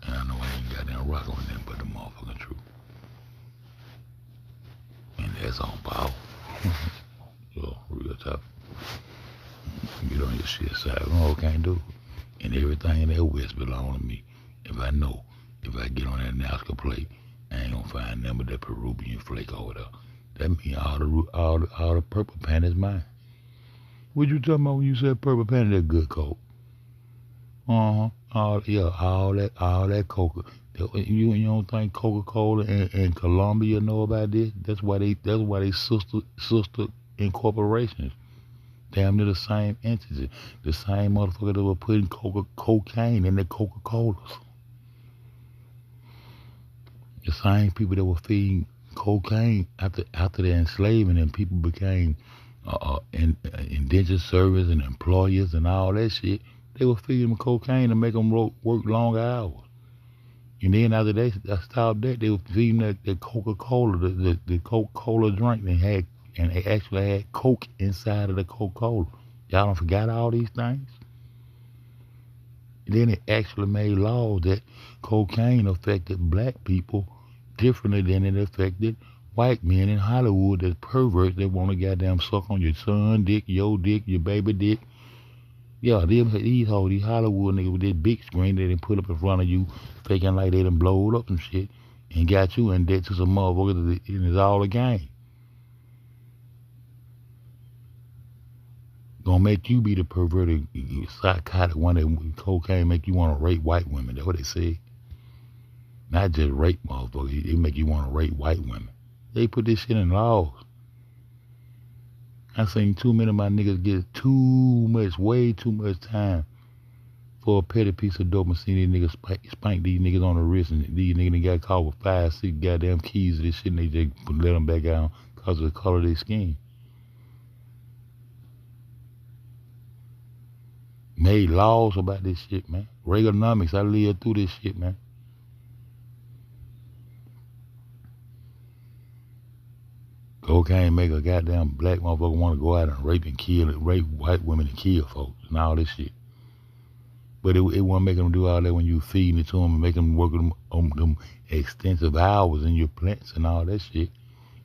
Speaker 2: And I know I ain't goddamn rockin' with them but the motherfucking truth. And that's on power. So, real tough. Get on your shit side. Oh, can't do it. And everything in that West belong to me. If I get on that Nazca plate, I ain't gonna find nothing but that Peruvian flake over there. That means all the purple pan is mine. What you talking about when you said purple pan? That good coke. All that Coca. You don't think Coca-Cola and Colombia know about this? That's why they sister incorporations. Damn near the same entity. The same motherfucker that were putting cocaine in the Coca-Colas. The same people that were feeding cocaine after the enslavement and people became indentured servants and employers and all that shit. They were feeding them cocaine to make them work longer hours. And then after they stopped that, they were feeding that Coca-Cola, the Coca-Cola drink, and they actually had Coke inside of the Coca-Cola. Y'all don't forgot all these things? And then it actually made laws that cocaine affected black people differently than it affected white men in Hollywood that's perverts that want to goddamn suck on your son dick, your baby dick. Yeah, these Hollywood niggas with this big screen they done put up in front of you, faking like they done blowed up and shit, and got you in debt to some motherfuckers, and it's all a game. Gonna make you be the perverted, psychotic one that cocaine make you want to rape white women. That's what they say. Not just rape motherfuckers, they make you want to rape white women. They put this shit in laws. I seen too many of my niggas get way too much time for a petty piece of dope and see these niggas spank these niggas on the wrist, and these niggas got caught with 5, 6 goddamn keys of this shit, and they just let them back out because of the color of their skin. Made laws about this shit, man. Reaganomics, I lived through this shit, man. Cocaine make a goddamn black motherfucker want to go out and rape white women and kill folks and all this shit. But it wasn't making them do all that when you feeding it to them and making them work on them extensive hours in your plants and all that shit.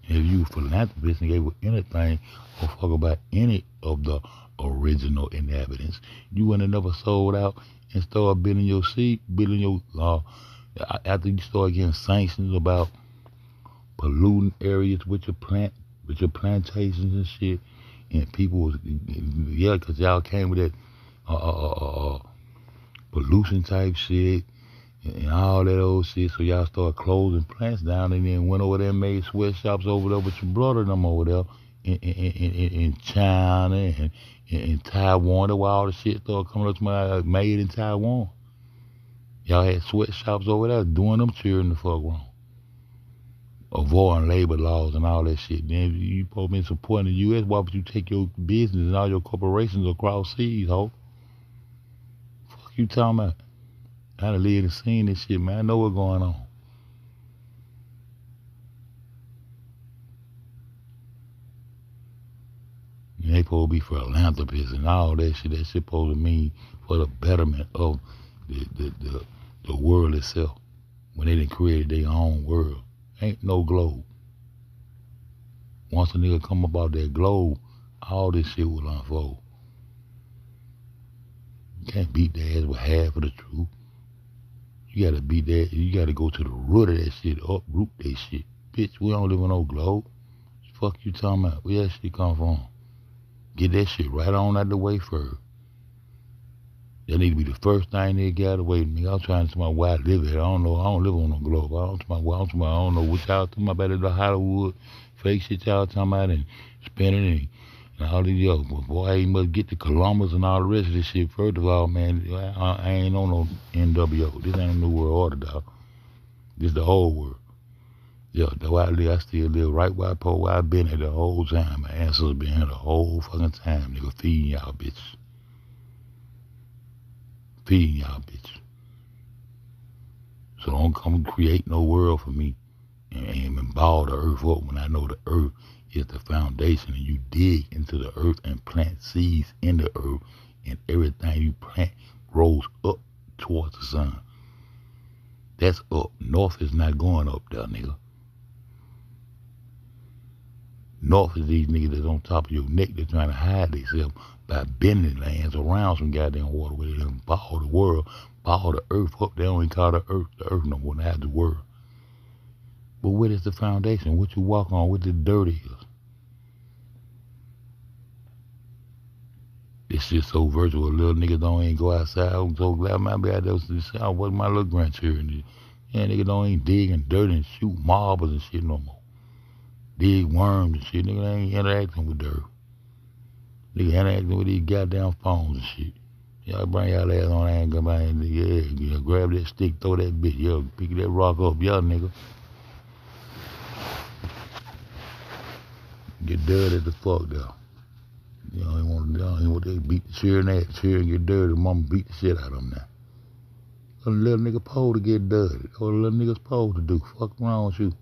Speaker 2: And if you philanthropist and gave anything or fuck about any of the original inhabitants, you wouldn't have never sold out and started building your after you start getting sanctions about polluting areas with your plantations and shit, and people was, yeah, because y'all came with that pollution type shit and all that old shit, so y'all started closing plants down and then went over there and made sweatshops over there with your brother and them over there in China and in Taiwan. That's why all the shit started coming up to my made in Taiwan. Y'all had sweatshops over there doing them cheering the fuck wrong. Avoiding labor laws and all that shit. Then you supposed to be supporting the U.S., why would you take your business and all your corporations across seas, ho? Fuck you talking about? I done lived and seen this shit, man. I know what's going on. And they supposed to be philanthropists and all that shit. That shit supposed to mean for the betterment of the world itself. When they done created their own world. Ain't no globe. Once a nigga come about that globe, all this shit will unfold. can't beat their ass with half of the truth. You gotta beat that. You gotta go to the root of that shit, uproot that shit. Bitch, we don't live on no globe. Fuck you talking about? Where that shit come from? Get that shit right on out the way first. That need to be the first thing they got away from me. I'm trying to tell my why I live here. I don't know. I don't live on no globe. I don't know what y'all talking about the Hollywood fake shit y'all talking about and spinning and all these other. But boy, you must get the Columbus and all the rest of this shit. First of all, man, I ain't on no NWO. This ain't a New World Order, dog. This the whole world. Yeah, that's why I still live right where I've been here the whole time. My ancestors been here the whole fucking time, nigga, feeding y'all bitches. Feeding y'all bitches. So don't come create no world for me and ball the earth up when I know the earth is the foundation and you dig into the earth and plant seeds in the earth and everything you plant grows up towards the sun. That's up. North is not going up there, nigga. North is these niggas that's on top of your neck. They're trying to hide themselves by bending lands around some goddamn water where they done ball the world, ball the earth up. They don't even call the earth no more. They have the world. But what is the foundation? What you walk on? What the dirt is? This shit so virtual. Little niggas don't even go outside. I'm so glad my bad. That was the sound. What my little grandchildren? Yeah, niggas don't even dig and dirt and shoot marbles and shit no more. Dig worms and shit. Nigga ain't interacting with dirt. Nigga interacting with these goddamn phones and shit. Y'all bring y'all ass on there and come by and yeah, grab that stick, throw that bitch, yo, pick that rock up, y'all nigga. Get dirty the fuck though. Y'all ain't want to beat the cheer and get dirty. Mama beat the shit out of them now. A little nigga supposed to get dirty. What a little nigga supposed to do. Fuck wrong with you.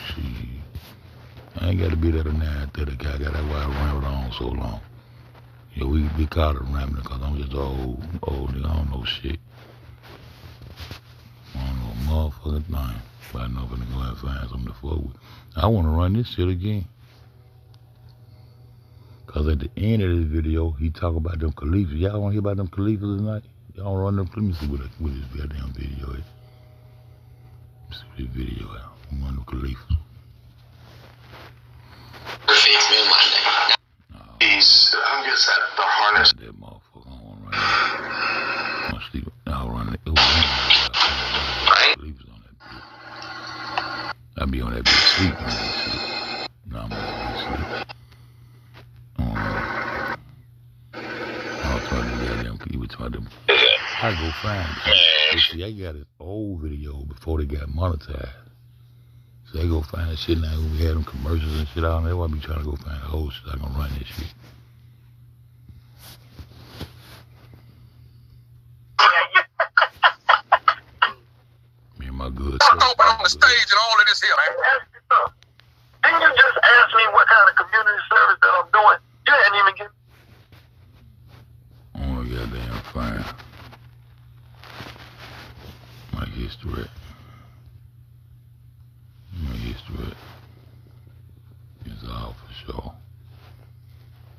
Speaker 2: Shit. I ain't got to be there at 9:30. I got that why I rambled on so long. Yeah, we caught it rambling because I'm just old nigga. I don't know shit. I don't know a motherfucking thing. But I know if I'm going to go and find something to fuck with. I want to run this shit again. Because at the end of this video, he talk about them Khalifa. Y'all want to hear about them Khalifa tonight? Y'all run them. Let me see what this goddamn video is. Let me see what this video is. I'm on them Khalifa.
Speaker 4: I'm just at the harness.
Speaker 2: That motherfucker, I don't want to run that. I'm sleep. I'll run it. Right? Khalifa's on that bitch. I be on that bitch sleep on that shit. No, I'm on that bitch sleep. I'll try to goddamn Khalifa, try them. I go find it. See, I got his old video before they got monetized. So I go find that shit now when we had them commercials and shit out there. I be trying to go find the whole shit. I gonna run that shit. Me and my good
Speaker 4: I'm on the stage and all of this here, man. Didn't you just ask me what kind of community service that I'm doing? You hadn't even given.
Speaker 2: Oh my goddamn fine. My history. My history. It's all for sure.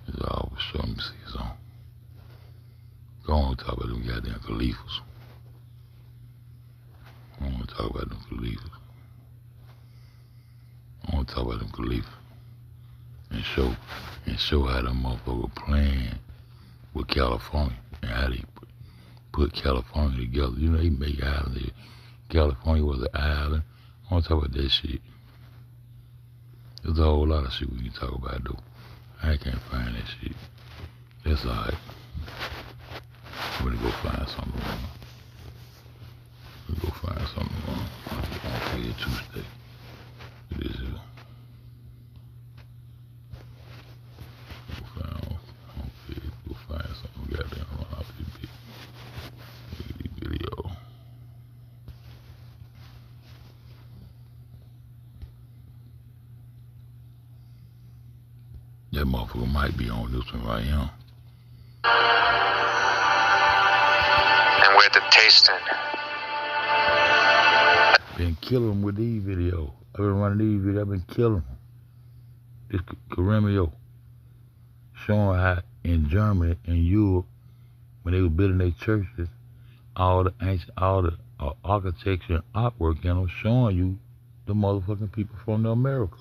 Speaker 2: It's all for sure. Let me see something. Go on and talk about them goddamn Khalifas. I want to talk about them Khalifas. I want to talk about them Khalifas. And show how them motherfuckers playing with California and how they put California together. You know, they make islands. California was an island. I want to talk about that shit. There's a whole lot of shit we can talk about, though. I can't find that shit. That's alright. I'm gonna go find something wrong. I'm gonna go find something wrong. I'll take it Tuesday. It is here. Go find something goddamn wrong off this bitch. Look at this video. That motherfucker might be on this one right here.
Speaker 4: And we're the tasting.
Speaker 2: Been killing them with these videos. I've been running these videos. I've been killing them. This Caremio showing how in Germany and Europe, when they were building their churches, all the architecture and artwork and them showing you the motherfucking people from the Americas.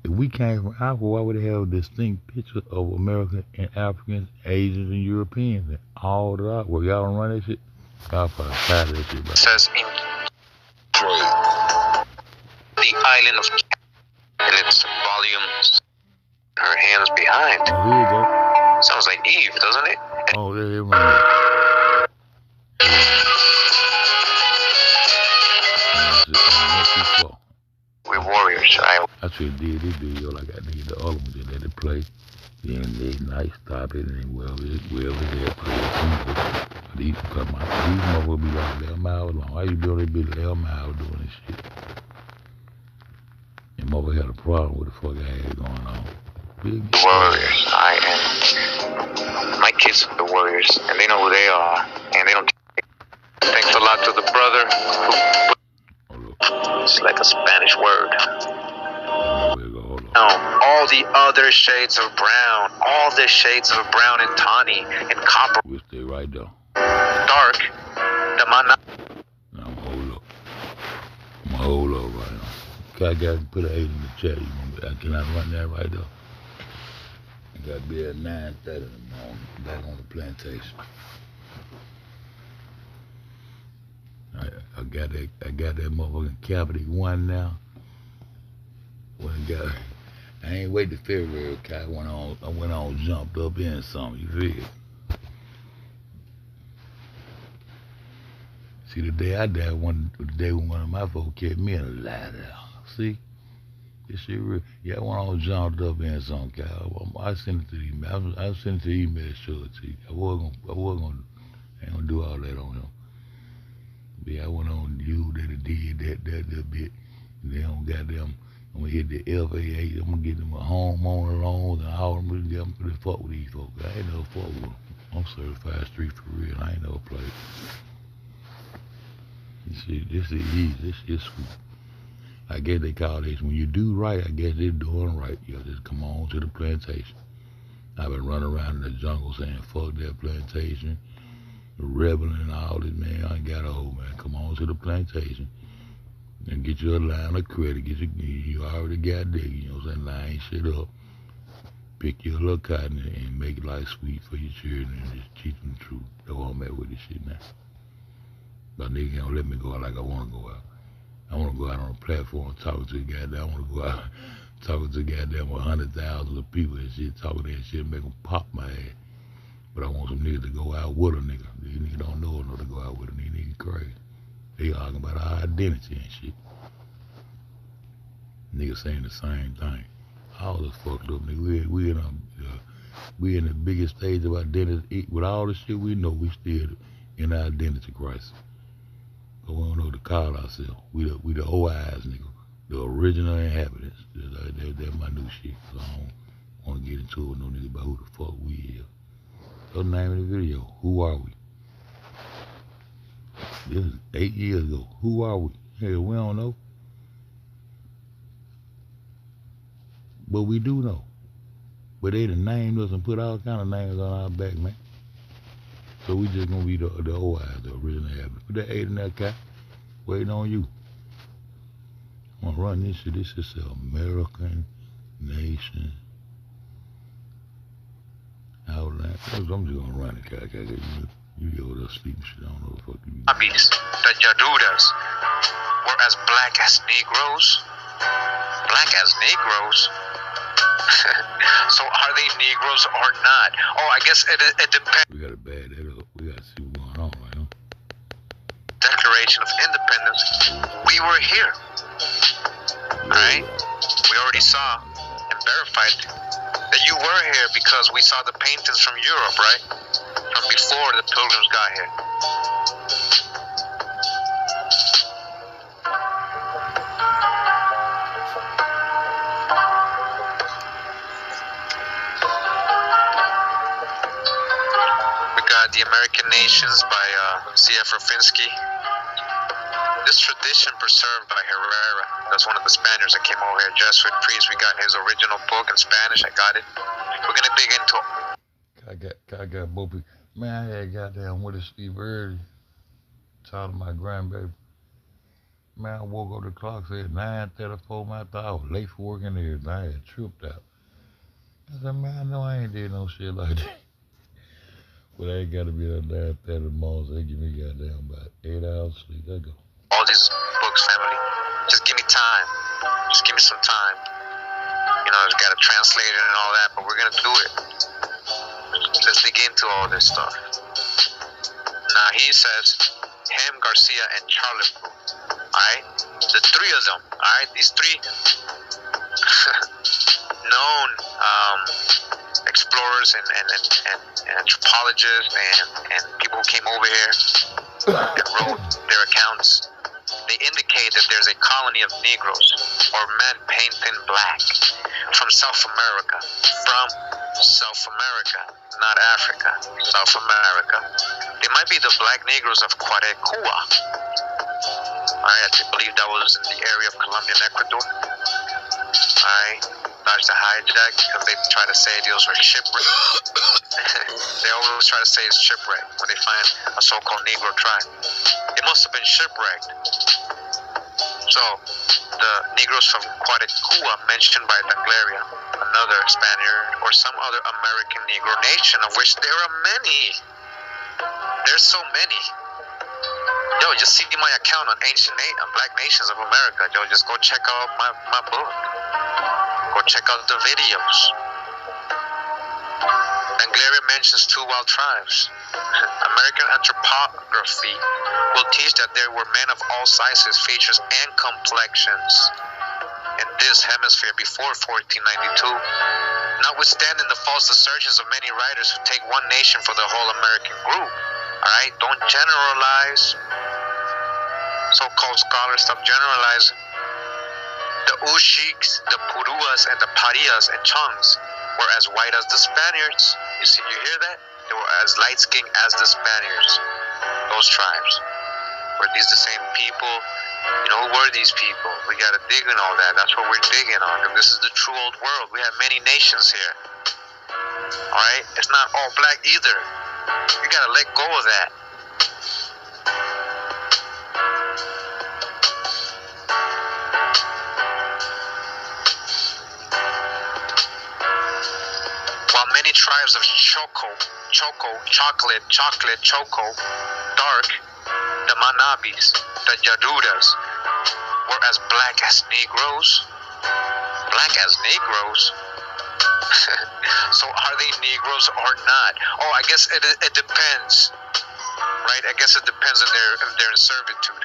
Speaker 2: If we came from Africa, why would they have a distinct picture of Americans and Africans, Asians and Europeans and all the artwork? Y'all don't run that shit? Y'all probably tired of that shit, bro.
Speaker 5: Says in the island of and its volumes, her hands behind.
Speaker 2: Oh, here you go.
Speaker 5: Sounds like Eve, doesn't it?
Speaker 2: Oh, there you go.
Speaker 5: We're warriors.
Speaker 2: I should did this video like I did the other ones that they play. Then they nice stop it and wherever they play it. These motherfuckers be like 11 hours long. How you doing? They be 11 hours doing this shit. And mother had a problem with the fuck I had going on. Big
Speaker 5: warriors. My kids are the warriors, and they know who they are, and they don't. Thanks a lot to the brother who. It's like a Spanish word. All the other shades of brown, all the shades of brown and tawny and copper.
Speaker 2: We'll stay right there.
Speaker 5: Dark. The mana.
Speaker 2: Now I'm gonna hold up right now. I got to put an 8 in the chat. You know, I cannot run that right there. I got to be at 9:30 in the morning, back on the plantation. I got that motherfucking cavity 1 now. I ain't wait till February. I went on, jumped up in something. You feel? See, the day I died, the day when one of my folks kept me in a ladder. See? This shit real. Yeah, I went on, jumped up in something, Kyle. I sent it to the email. I sent it to the email to show it to you. I ain't gonna do all that on him. But yeah, I went on you that did that bit. And then I'm gonna hit the FAA. I'm gonna get them a homeowner loans and all them. I'm gonna fuck with these folks. I ain't never fuck with them. I'm certified street for real. I ain't never played. This is easy. This shit sweet. I guess they call this when you do right. I guess they're doing right. You just come on to the plantation. I've been running around in the jungle saying fuck that plantation, rebelling and all this, man. I ain't got a hold, man. Come on to the plantation and get your line of credit. You already got there. You know what I'm saying? Line shit up. Pick your little cotton and make life sweet for your children and just teach them the truth. That's what I'm at with this shit now. But nigga don't let me go out like I want to go out. I want to go out on a platform talking to the goddamn. I want to go out talking to goddamn 100,000 of people and shit, talking that shit, make them pop my ass. But I want some niggas to go out with a nigga. These niggas don't know enough to go out with a nigga. Niggas crazy. They arguing about our identity and shit. Niggas saying the same thing. All this fucked up nigga. We in the biggest stage of identity. With all the shit we know, we still in our identity crisis. But we don't know what to call ourselves. We the OIs, nigga. The original inhabitants. That's my new shit. So I don't want to get into it with no nigga about who the fuck we is. That's the name of the video. Who are we? This is 8 years ago. Who are we? Hell, we don't know. But we do know. But they done named us and put all kind of names on our back, man. So we just gonna be the OIs, the original inhabitants. Put that 8 in that cat. Waiting on you. I'm gonna run this shit. This is the American nation. Outline. I'm just gonna run it, cat. You go to sleep and shit. I don't know what the fuck you do.
Speaker 5: The Yaduras were as black as Negroes. Black as Negroes? So are they Negroes or not? Oh, I guess it depends.
Speaker 2: We gotta bad that up. We gotta see what's going on right now.
Speaker 5: Declaration of Independence. We were here. Alright? We already saw and verified that you were here because we saw the paintings from Europe, right? From before the Pilgrims got here. The American Nations by C.F. Rafinsky. This tradition preserved by Herrera, that's one of the Spaniards that came over here, Jesuit priest. We got his original book in Spanish. I got it. We're going to dig into it.
Speaker 2: I got both people. Man, I had goddamn with Steve early. Talking to my grandbaby. Man, I woke up the clock, said 9:34. Man, I thought I was late for work and everything. I had tripped out. I said, man, I know I ain't did no shit like that. But I ain't got to be up 9:30 in the morning, so they give me goddamn about 8 hours sleep. There go.
Speaker 5: All these books, family. Just give me time. Just give me some time. You know, I've got to translate it and all that, but we're going to do it. Let's dig into all this stuff. Now, he says, him, Garcia, and Charlotte. Alright? The three of them. Alright? These three known explorers and anthropologists and people who came over here and wrote their accounts. They indicate that there's a colony of Negroes or men painted black from South America. From South America, not Africa. South America. They might be the black Negroes of Cuarecua. I believe that was in the area of Colombia and Ecuador. Dodged the hijack because they try to say those were shipwrecked. They always try to say it's shipwrecked when they find a so-called Negro tribe. It must have been shipwrecked. So, the Negroes from Cuarecua mentioned by Danglaria, another Spaniard, or some other American Negro nation, of which there are many. There's so many. Yo, just see my account on Black Nations of America. Yo, just go check out my book. Go check out the videos. Danglaria mentions two wild tribes. American anthropography will teach that there were men of all sizes, features, and complexions in this hemisphere before 1492. Notwithstanding the false assertions of many writers who take one nation for the whole American group. Alright, don't generalize. So-called scholars, stop generalizing. The Ushiks, the Puruas, and the Parias and Chongs were as white as the Spaniards. You hear that? They were as light-skinned as the Spaniards. Those tribes. Were these the same people? You know, who were these people? We gotta dig in all that. That's what we're digging on. Because this is the true old world. We have many nations here. Alright? It's not all black either. You gotta let go of that. While many tribes of Choco, dark, the Manabis, the Yarudas, were as black as Negroes. Black as Negroes? So are they Negroes or not? Oh, I guess it depends, right? I guess it depends if they're in servitude.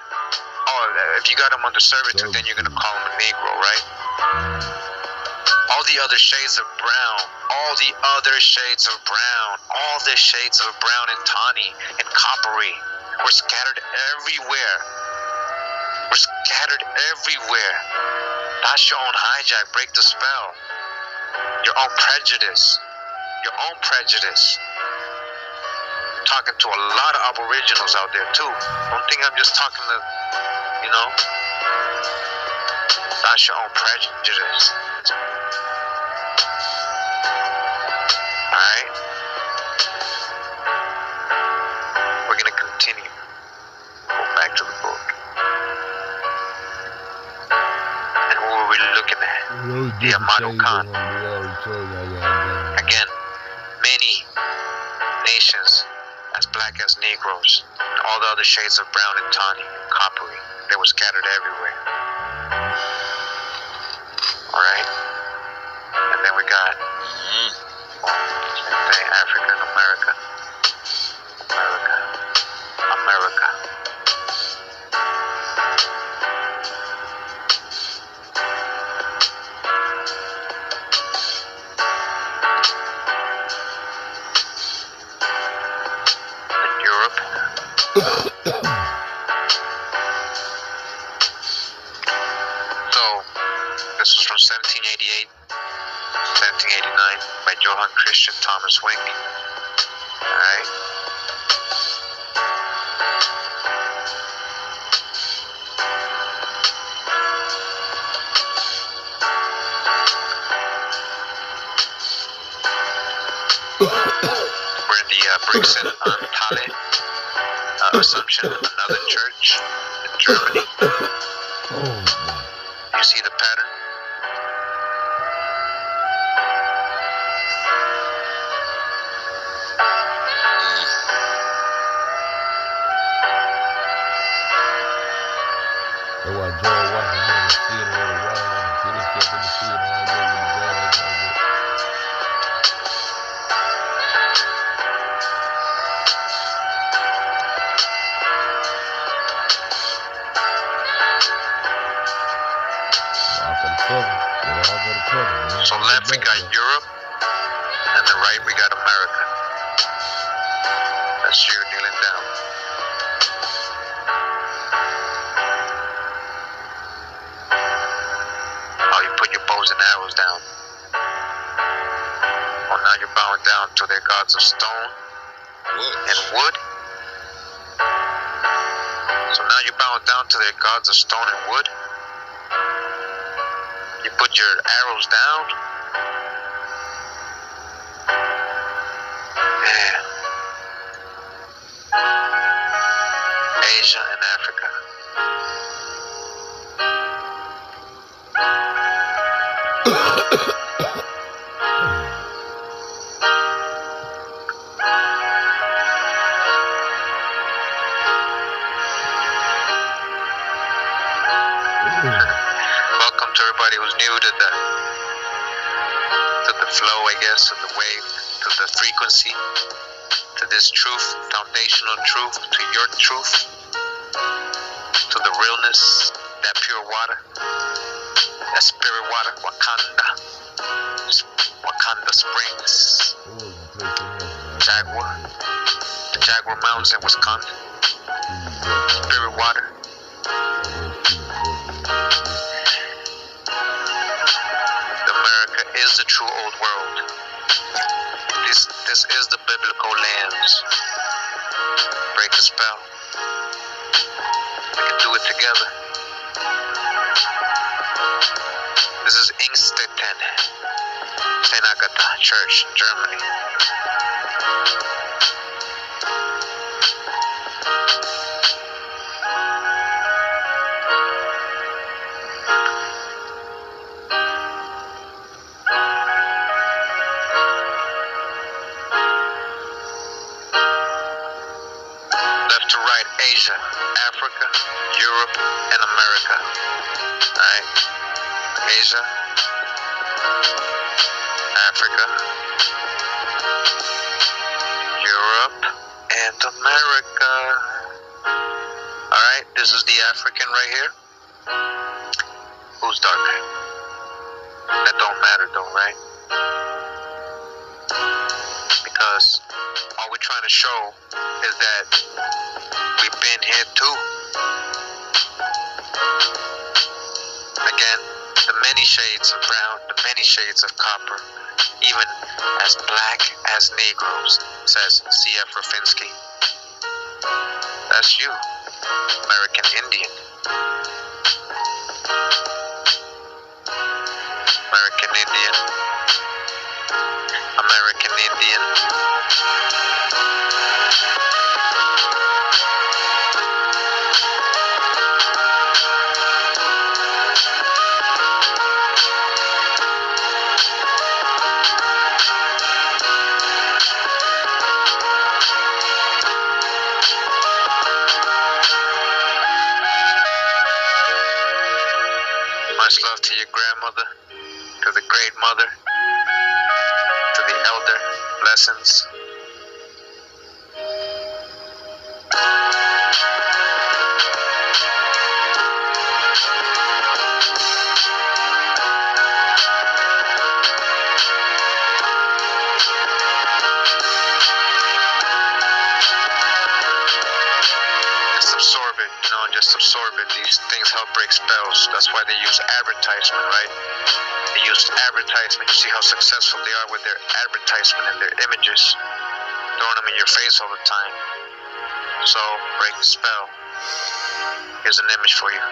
Speaker 5: Oh, if you got them under servitude, then you're gonna call them a Negro, right? All the other shades of brown, all the shades of brown and tawny and coppery were scattered everywhere. That's your own hijack. Break the spell. Your own prejudice. I'm talking to a lot of aboriginals out there too. Don't think I'm just talking to, you know. That's your own prejudice. Alright? We're gonna continue. Go back to the book. And who are we looking at? The Amado Khan. Again, many nations as black as Negroes, and all the other shades of brown and tawny, coppery. They were scattered everywhere. Alright? And then we got African America. And Europe. So, this was from 1788, 1789 by Johann Christian Thomas Wink. Alright? We're in the Brixen Antale Assumption, another church in Germany. You see the pattern?
Speaker 2: That's why George Washington see it on the wall and put himself in the field all day with the guys like that. All for the cover. They're all for the cover.
Speaker 5: So left we got Europe, and the right we got America. That's you kneeling down. Oh, you put your bows and arrows down. Well, now you're bowing down to their gods of stone and wood. So now you're bowing down to their gods of stone and wood. You put your arrows down. Yeah. Asia and Africa. Welcome to everybody who's new to the flow, I guess, to the wave, to the frequency, to this truth, foundational truth, to your truth, to the realness, that pure water, that spirit water, Wakanda Springs, Jaguar, the Jaguar Mountains in Wisconsin, spirit water. America is the true old world. This is the biblical lands. Break the spell. We can do it together. This is Ingstetten, St. Agatha Church, Germany. Left to right, Asia, Africa, Europe, and America. Alright? Asia, Africa, Europe, and America. Alright, this is the African right here. Who's dark? That don't matter though, right? Because all we're trying to show is that we've been here too. Again, the many shades of brown, the many shades of copper, even as black as Negroes, says C.F. Rafinsky. That's you, American Indian. American Indian. American Indian. Much love to your grandmother, to the great mother, to the elder. Blessings. Just absorb it. These things help break spells. That's why they use advertisement, right? They use advertisement. You see how successful they are with their advertisement and their images, throwing them in your face all the time. So, break the spell. Here's an image for you.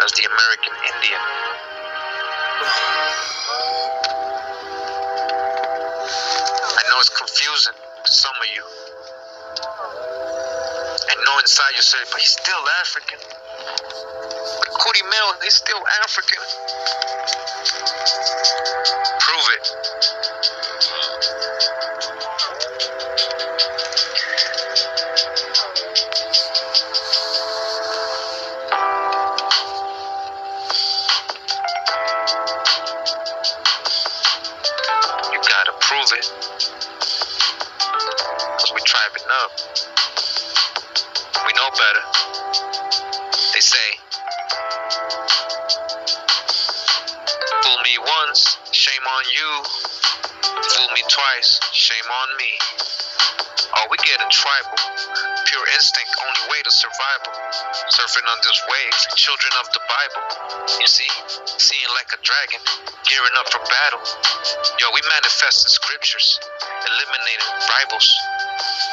Speaker 5: That's the American Indian. know it's confusing to some of you. And know inside yourself, but he's still African. But Cootie Mel, he's still African. Prove it. You gotta prove it. Because we tribing up. We know better. They say, fool me once, shame on you. Fool me twice, shame on me. Oh, we get a tribal, pure instinct, only way to survival. Surfing on this wave, children of the Bible. You see, seeing like a dragon, gearing up for battle. Yo, we manifest the scriptures, eliminating rivals.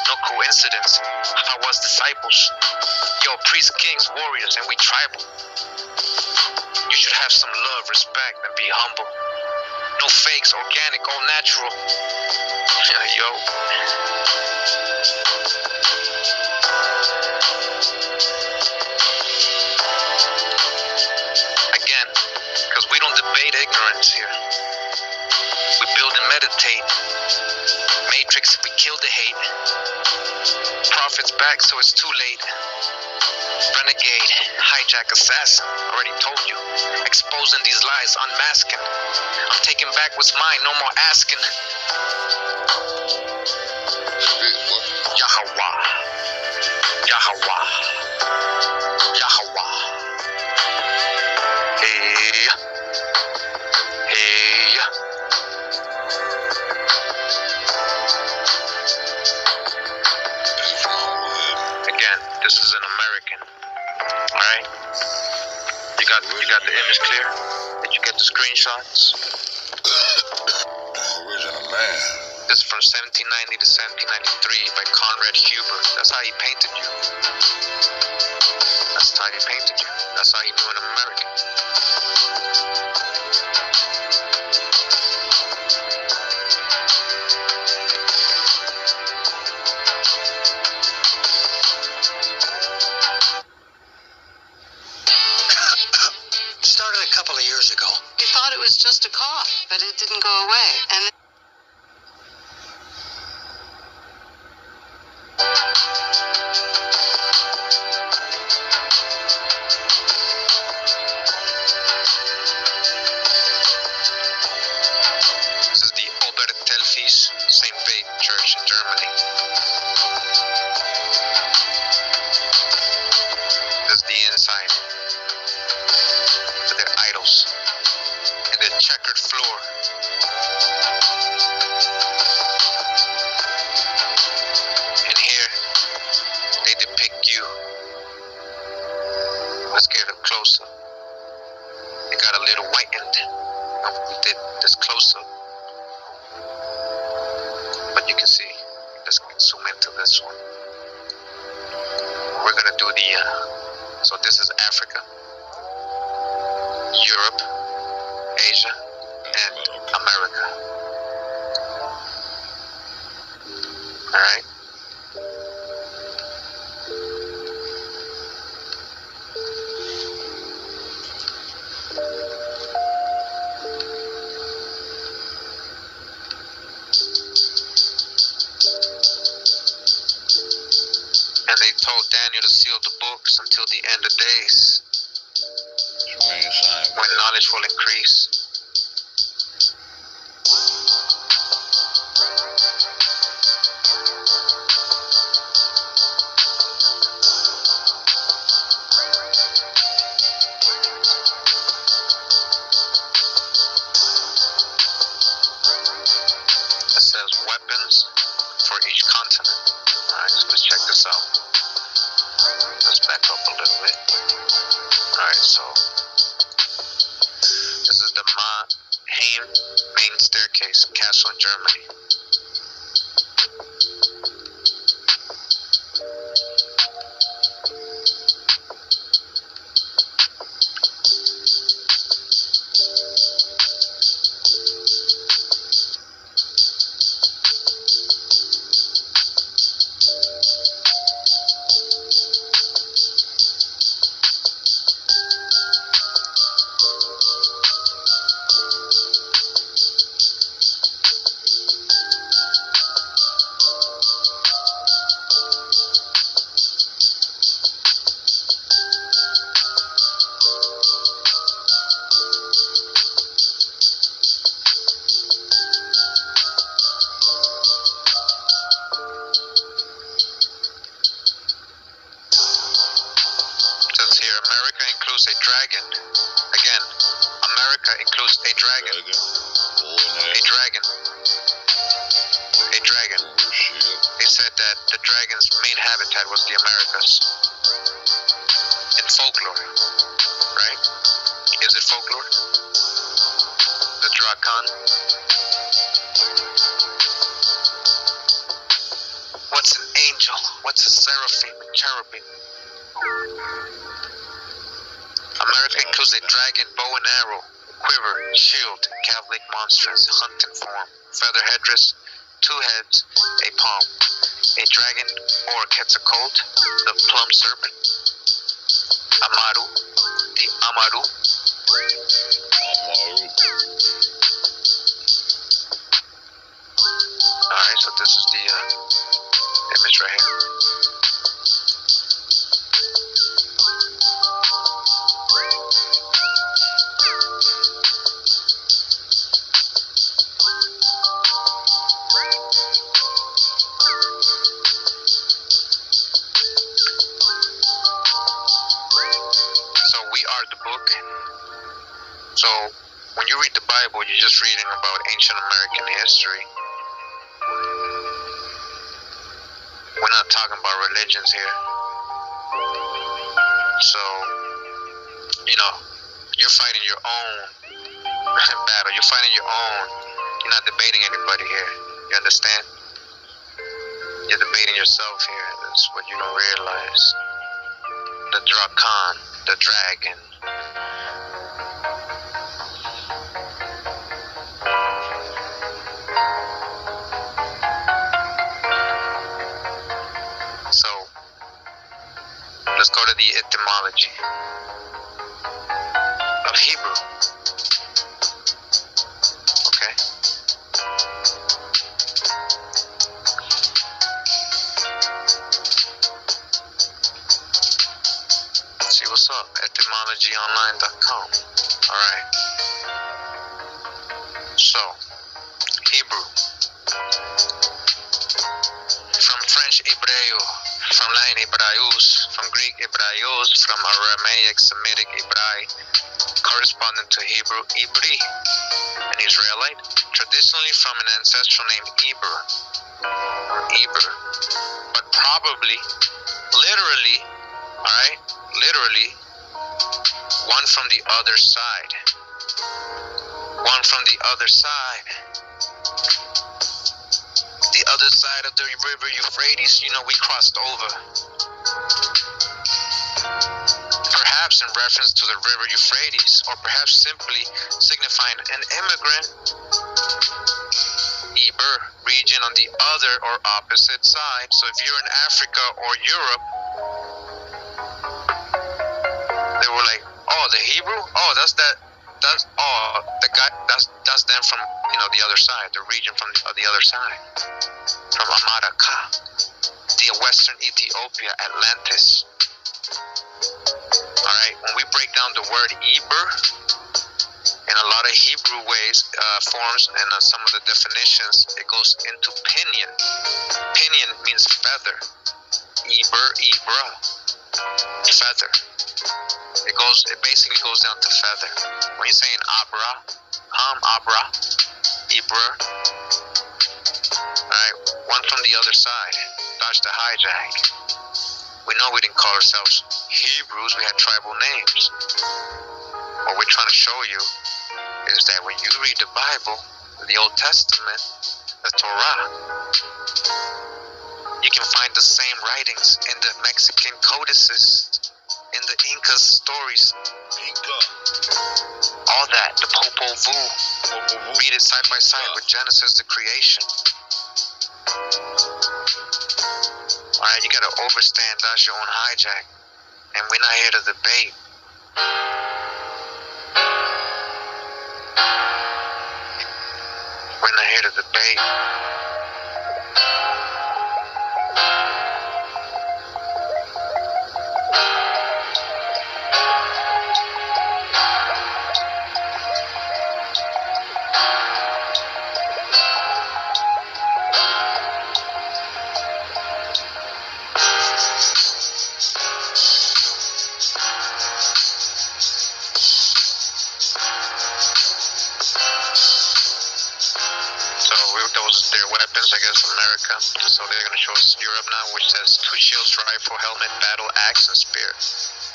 Speaker 5: No coincidence, I was disciples. Yo, priests, kings, warriors, and we tribal. You should have some love, respect, and be humble. No fakes, organic, all natural. Yo. Again, because we don't debate ignorance here. We build and meditate. Matrix, we kill the hate. Prophet's back, so it's too late. Renegade, hijack, assassin, already told you. Exposing these lies, unmasking. I'm taking back what's mine, no more asking. Yahweh, Yahweh, Yahweh. Hey, hey. Again, this is an American. Alright? You got the image clear? Did you get the screenshots?
Speaker 1: Original man.
Speaker 5: This is from 1790 to 1793 by Conrad Huber. That's how he painted you. That's how he painted you. That's how he knew an American.
Speaker 3: Started a couple of years ago.
Speaker 6: We thought it was just a cough, but it didn't go away. And
Speaker 5: This is the Obertelfis St. Faith Church in Germany. This is the inside. With their idols. And their checkered floor. And here, they depict you. Let's get up closer. They got a little whitened. We did this closer. But you can see, let's zoom into this one. We're gonna do the, so this is Africa, Europe, Asia, and America. Alright? And they told Daniel to seal the books until the end of days, when knowledge will increase. It says weapons for each continent. Alright, so let's check this out. Let's back up a little bit. Alright, so this is the main staircase castle in Germany. main habitat was the Americas. In folklore, right? Is it folklore? The Drakan. What's an angel? What's a seraphim, cherubim? America includes a dragon, bow and arrow, quiver, shield, Catholic monstrance, hunting form, feather headdress, 2 heads, a palm, a dragon or Quetzalcoatl, the plum serpent, Amaru, the Amaru. Alright, so this is the image right here. So when you read the Bible, you're just reading about ancient American history. We're not talking about religions here. So, you know, you're fighting your own battle. You're fighting your own. You're not debating anybody here. You understand? You're debating yourself here. That's what you don't realize. The Drakan, the dragon. So, let's go to the etymology of Hebrew. Okay? Let's see what's up. Etymologyonline.com. Alright. So, Hebrew. From French Hebreo, from Latin Hebraeus, from Greek Hebraios, from Aramaic Semitic Hebrai, corresponding to Hebrew Ibri, an Israelite, traditionally from an ancestral name Eber, but probably, literally, alright, literally, one from the other side. One from the other side. The other side of the river Euphrates, you know, we crossed over. Perhaps in reference to the river Euphrates, or perhaps simply signifying an immigrant. Eber, region on the other or opposite side. So if you're in Africa or Europe, they were like, oh, the Hebrew? Oh, that's the guy, that's them from, you know, the other side, the region from the other side. From Amaraka, the western Ethiopia, Atlantis. Alright, when we break down the word Eber, in a lot of Hebrew ways, forms, and some of the definitions, it goes into pinion. Pinion means feather. Eber, Ebra, feather. It basically goes down to feather. When you're saying Abra, Abra, Ebra, alright, one from the other side. Dodge the hijack. We know we didn't call ourselves Hebrews, we had tribal names. What we're trying to show you is that when you read the Bible, the Old Testament, the Torah, you can find the same writings in the Mexican codices, in the Inca stories. All that, the Popol Vuh. Read it side by side with Genesis, the creation. Alright, you gotta overstand that's your own hijack. And we're not here to debate. We're not here to debate. So that was their weapons, I guess, America. So they're going to show us Europe now, which says 2 shields, rifle, helmet, battle axe, and spear.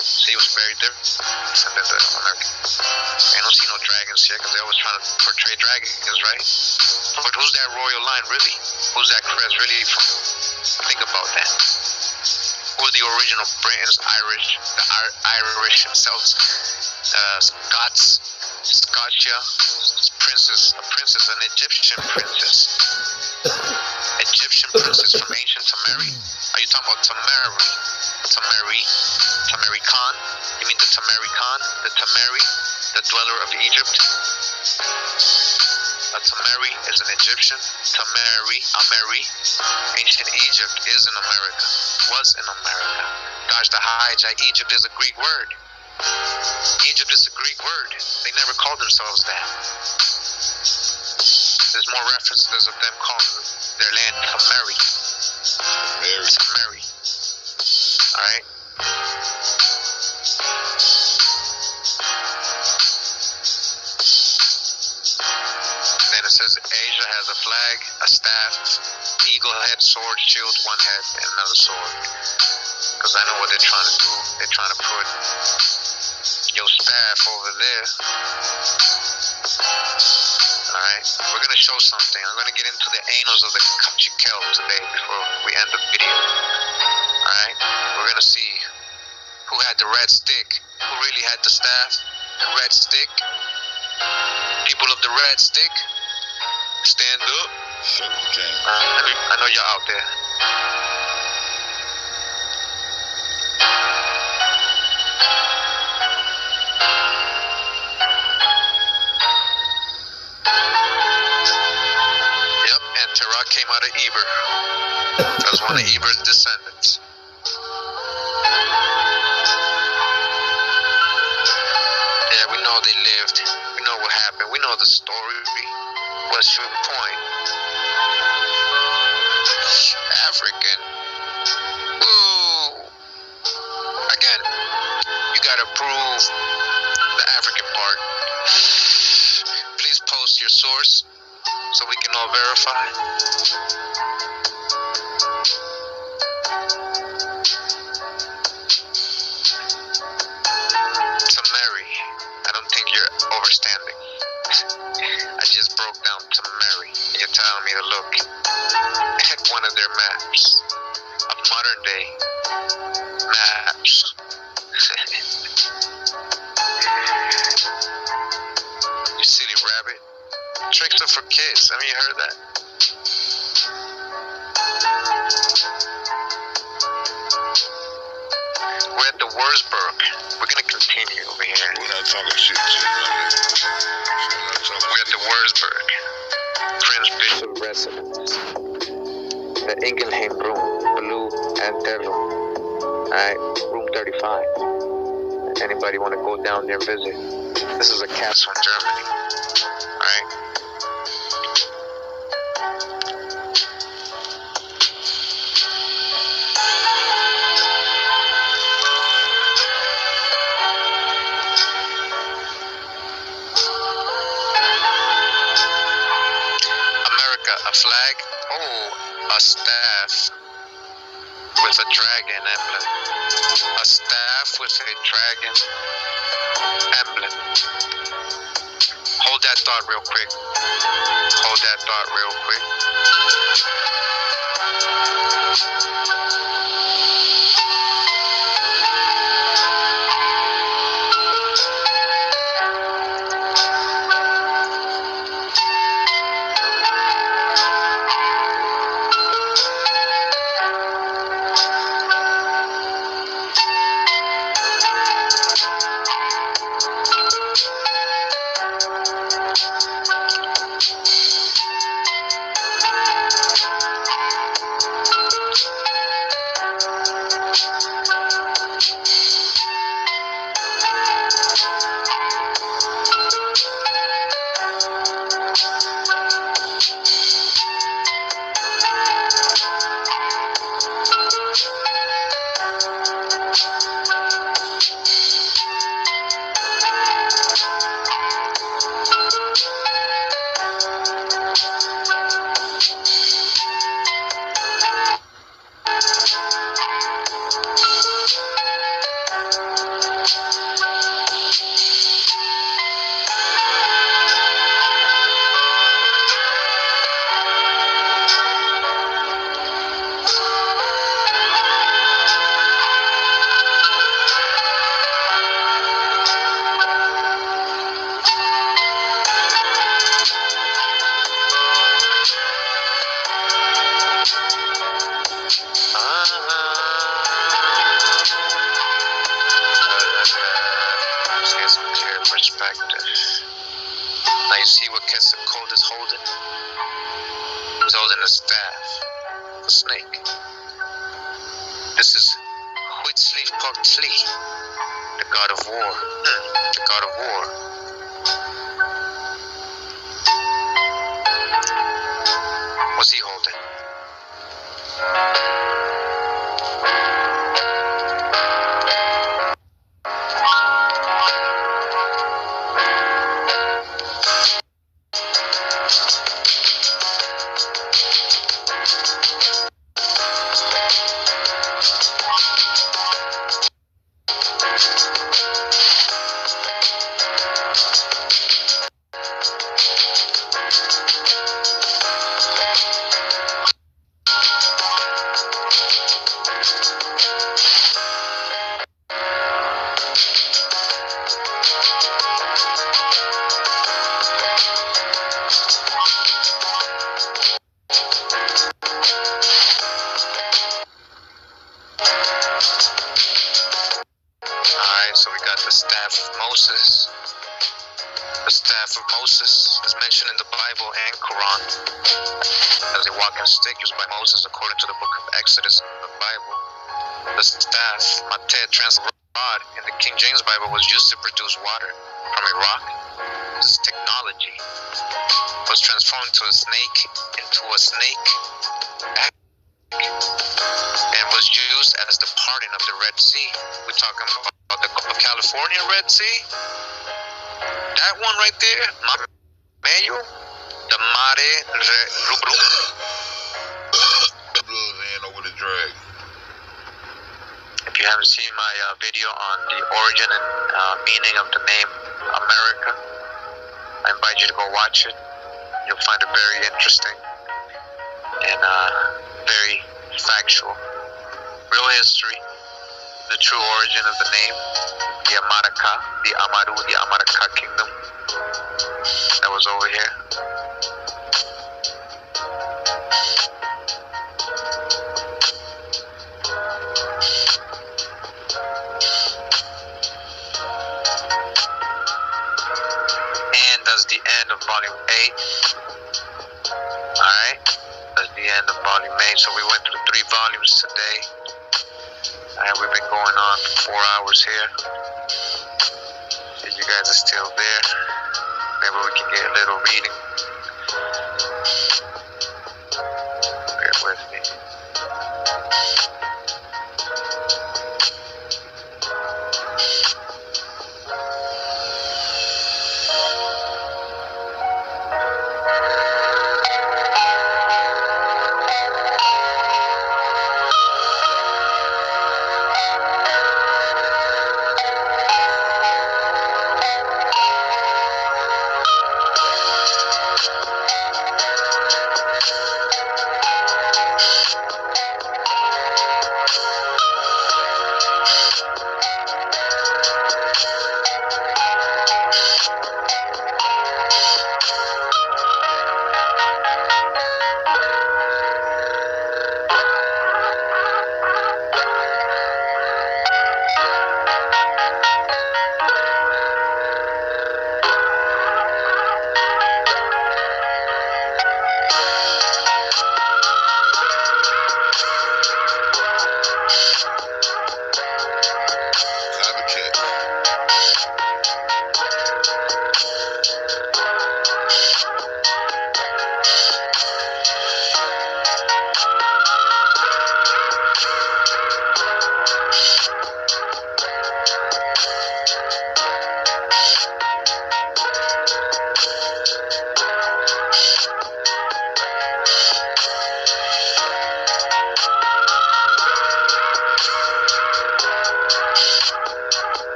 Speaker 5: See, it was very different than the American. I don't see no dragons here because they always trying to portray dragons, right? But who's that royal line really? Who's that crest really from? Think about that. Who are the original Britons, Irish, the Irish themselves, Scots, Scotia, a princess, an Egyptian princess. Egyptian princess from ancient Tamari? Are you talking about Tamari Khan? You mean the Tamari Khan? The Tamari, the dweller of Egypt? A Tamari is an Egyptian. Ameri, ancient Egypt is in America. Was in America. Gosh, the Hajj, Egypt is a Greek word. Egypt is a Greek word. They never called themselves that. There's more references of them calling their land Tamari. Tamari. Alright? And then it says Asia has a flag, a staff, eagle head, sword, shield, one head, and another sword. Because I know what they're trying to do. They're trying to put your staff over there. Alright, we're going to show something. I'm going to get into the annals of the Kachikel today before we end the video. Alright, we're going to see who had the red stick, who really had the staff, the red stick. People of the red stick, stand up. I know you're out there. Terah came out of Eber. That was one of Eber's descendants. Yeah, we know they lived. We know what happened. We know the story. What's your point? African. Ooh. Again, you gotta prove the African part. Please post your source so we can all verify. Tamari, I don't think you're overstanding. I just broke down Tamari. You're telling me to look at one of their maps of modern day maps. You silly rabbit. Tricks are for kids. Have you heard that? We're at the Wurzburg. We're going to continue over here.
Speaker 1: We're not talking shit,
Speaker 5: We're at the Wurzburg. Prince Bishop residence. The Ingelheim room. Blue and room. Alright, room 35. Anybody want to go down there and visit? This is a castle in Germany. Alright. A flag, a staff with a dragon emblem. A staff with a dragon emblem. Hold that thought real quick. Hold that thought real quick. was holding a staff, a snake. This is Huitzli, the god of war. The god of war. What's he holding? So we got the staff of Moses. The staff of Moses is mentioned in the Bible and Quran as a walking stick used by Moses according to the book of Exodus in the Bible. The staff, matet, translated rod, in the King James Bible was used to produce water from a rock. This technology was transformed to a snake, and was used as the parting of the Red Sea. We're talking about the California Red Sea. That one right there, Mayo, the Mare Rubru.
Speaker 1: Over the drag.
Speaker 5: If you haven't seen my video on the origin and meaning of the name America, I invite you to go watch it. You'll find it very interesting and very factual. Real history, the true origin of the name, the Amaraka, the Amaru, the Amaraka kingdom that was over here. And that's the end of volume 8. Alright, that's the end of volume 8. So we went through 3 volumes today. And we've been going on for 4 hours here. If you guys are still there, maybe we can get a little reading. Bear with me.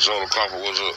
Speaker 4: Solar Copper, what's up?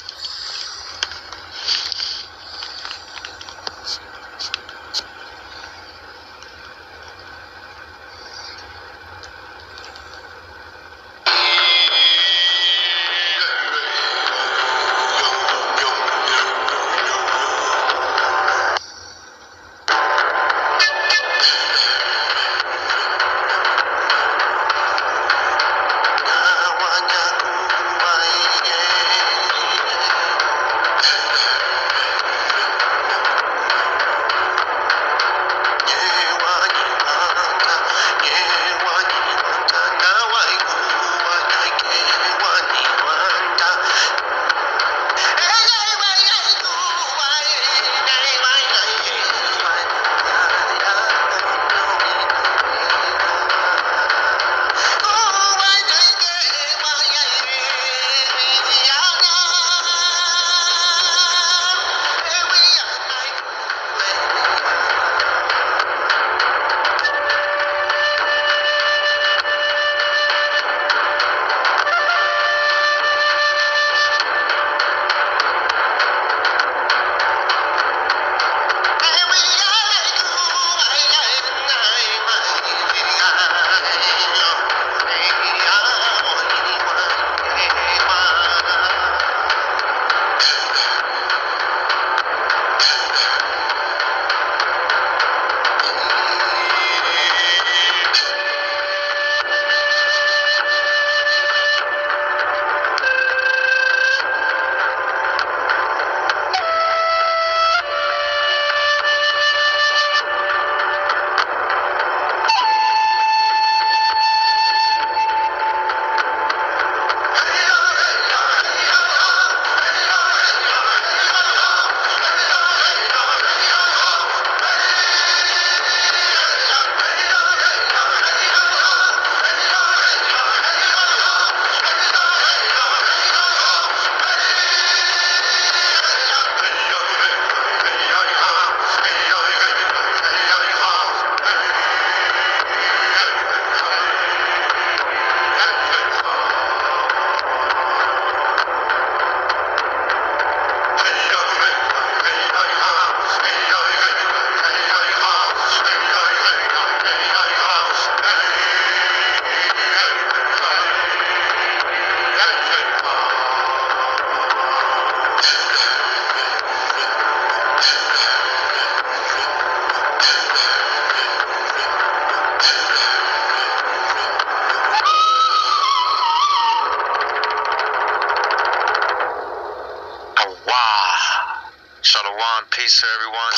Speaker 5: Shalom, peace to everyone.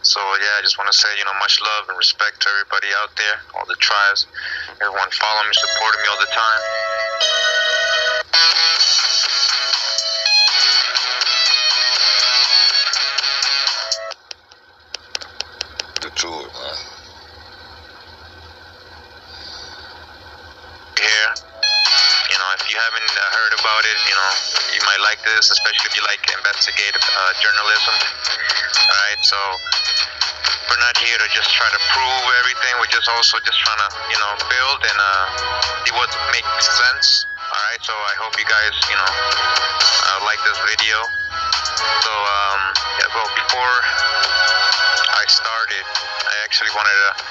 Speaker 5: So yeah, I just want to say, much love and respect to everybody out there, all the tribes, everyone following me, supporting me all the time.
Speaker 4: Get to it, man.
Speaker 5: you haven't heard about it, you know, you might like this, especially if you like investigative journalism. All right, so we're not here to just try to prove everything. We're just also just trying to, you know, build and see what makes sense. All right, so I hope you guys, you know, like this video. So yeah, well, before I started, I actually wanted to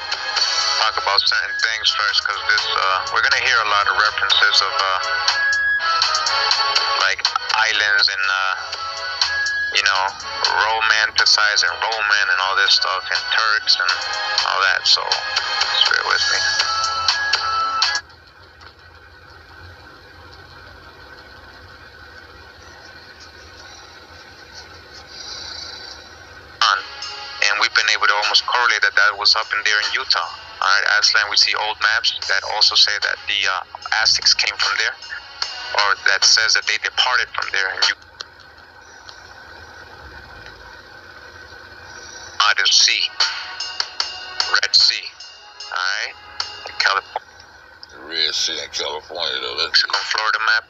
Speaker 5: talk about certain things first, because this we're gonna hear a lot of references of like islands and you know, romanticizing Roman and all this stuff, and Turks and all that. So just bear with me. And we've been able to almost correlate that was up in there in Utah. All right, Aslan, we see old maps that also say that the Aztecs came from there, or that says that they departed from there. And Other Sea, Red Sea, all right, in California.
Speaker 1: The Red Sea in California, though. That's
Speaker 5: Mexico, Florida map.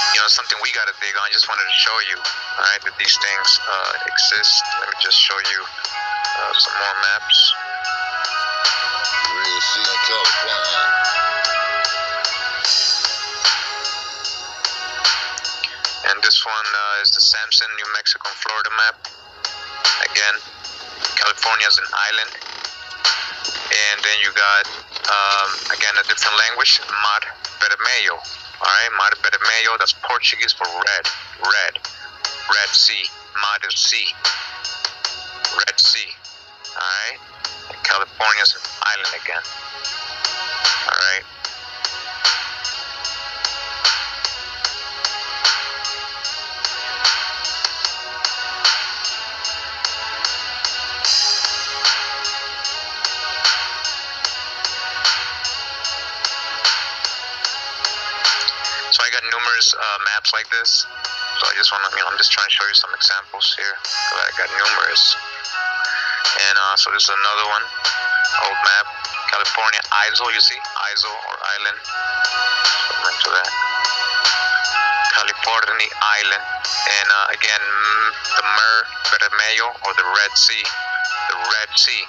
Speaker 5: You know, something we got to dig on. I just wanted to show you, all right, that these things exist. Let me just show you some more maps.
Speaker 1: the Red Sea in California.
Speaker 5: And this one is the Samson, New Mexico, and Florida map. Again, California is an island. And then you got, again, a different language, Mar Vermelho. All right, Mar Vermelho, that's Portuguese for red, Red Sea, Mar Sea, Red Sea. All right, and California is an island again. All right. So I got numerous maps like this. So I just want to, you know, I'm just trying to show you some examples here. So I got numerous. And so this is another one, old map, California, Isle, you see, Isle or island. So into that. California island. And again, the Mar Vermelho, or the Red Sea. The Red Sea.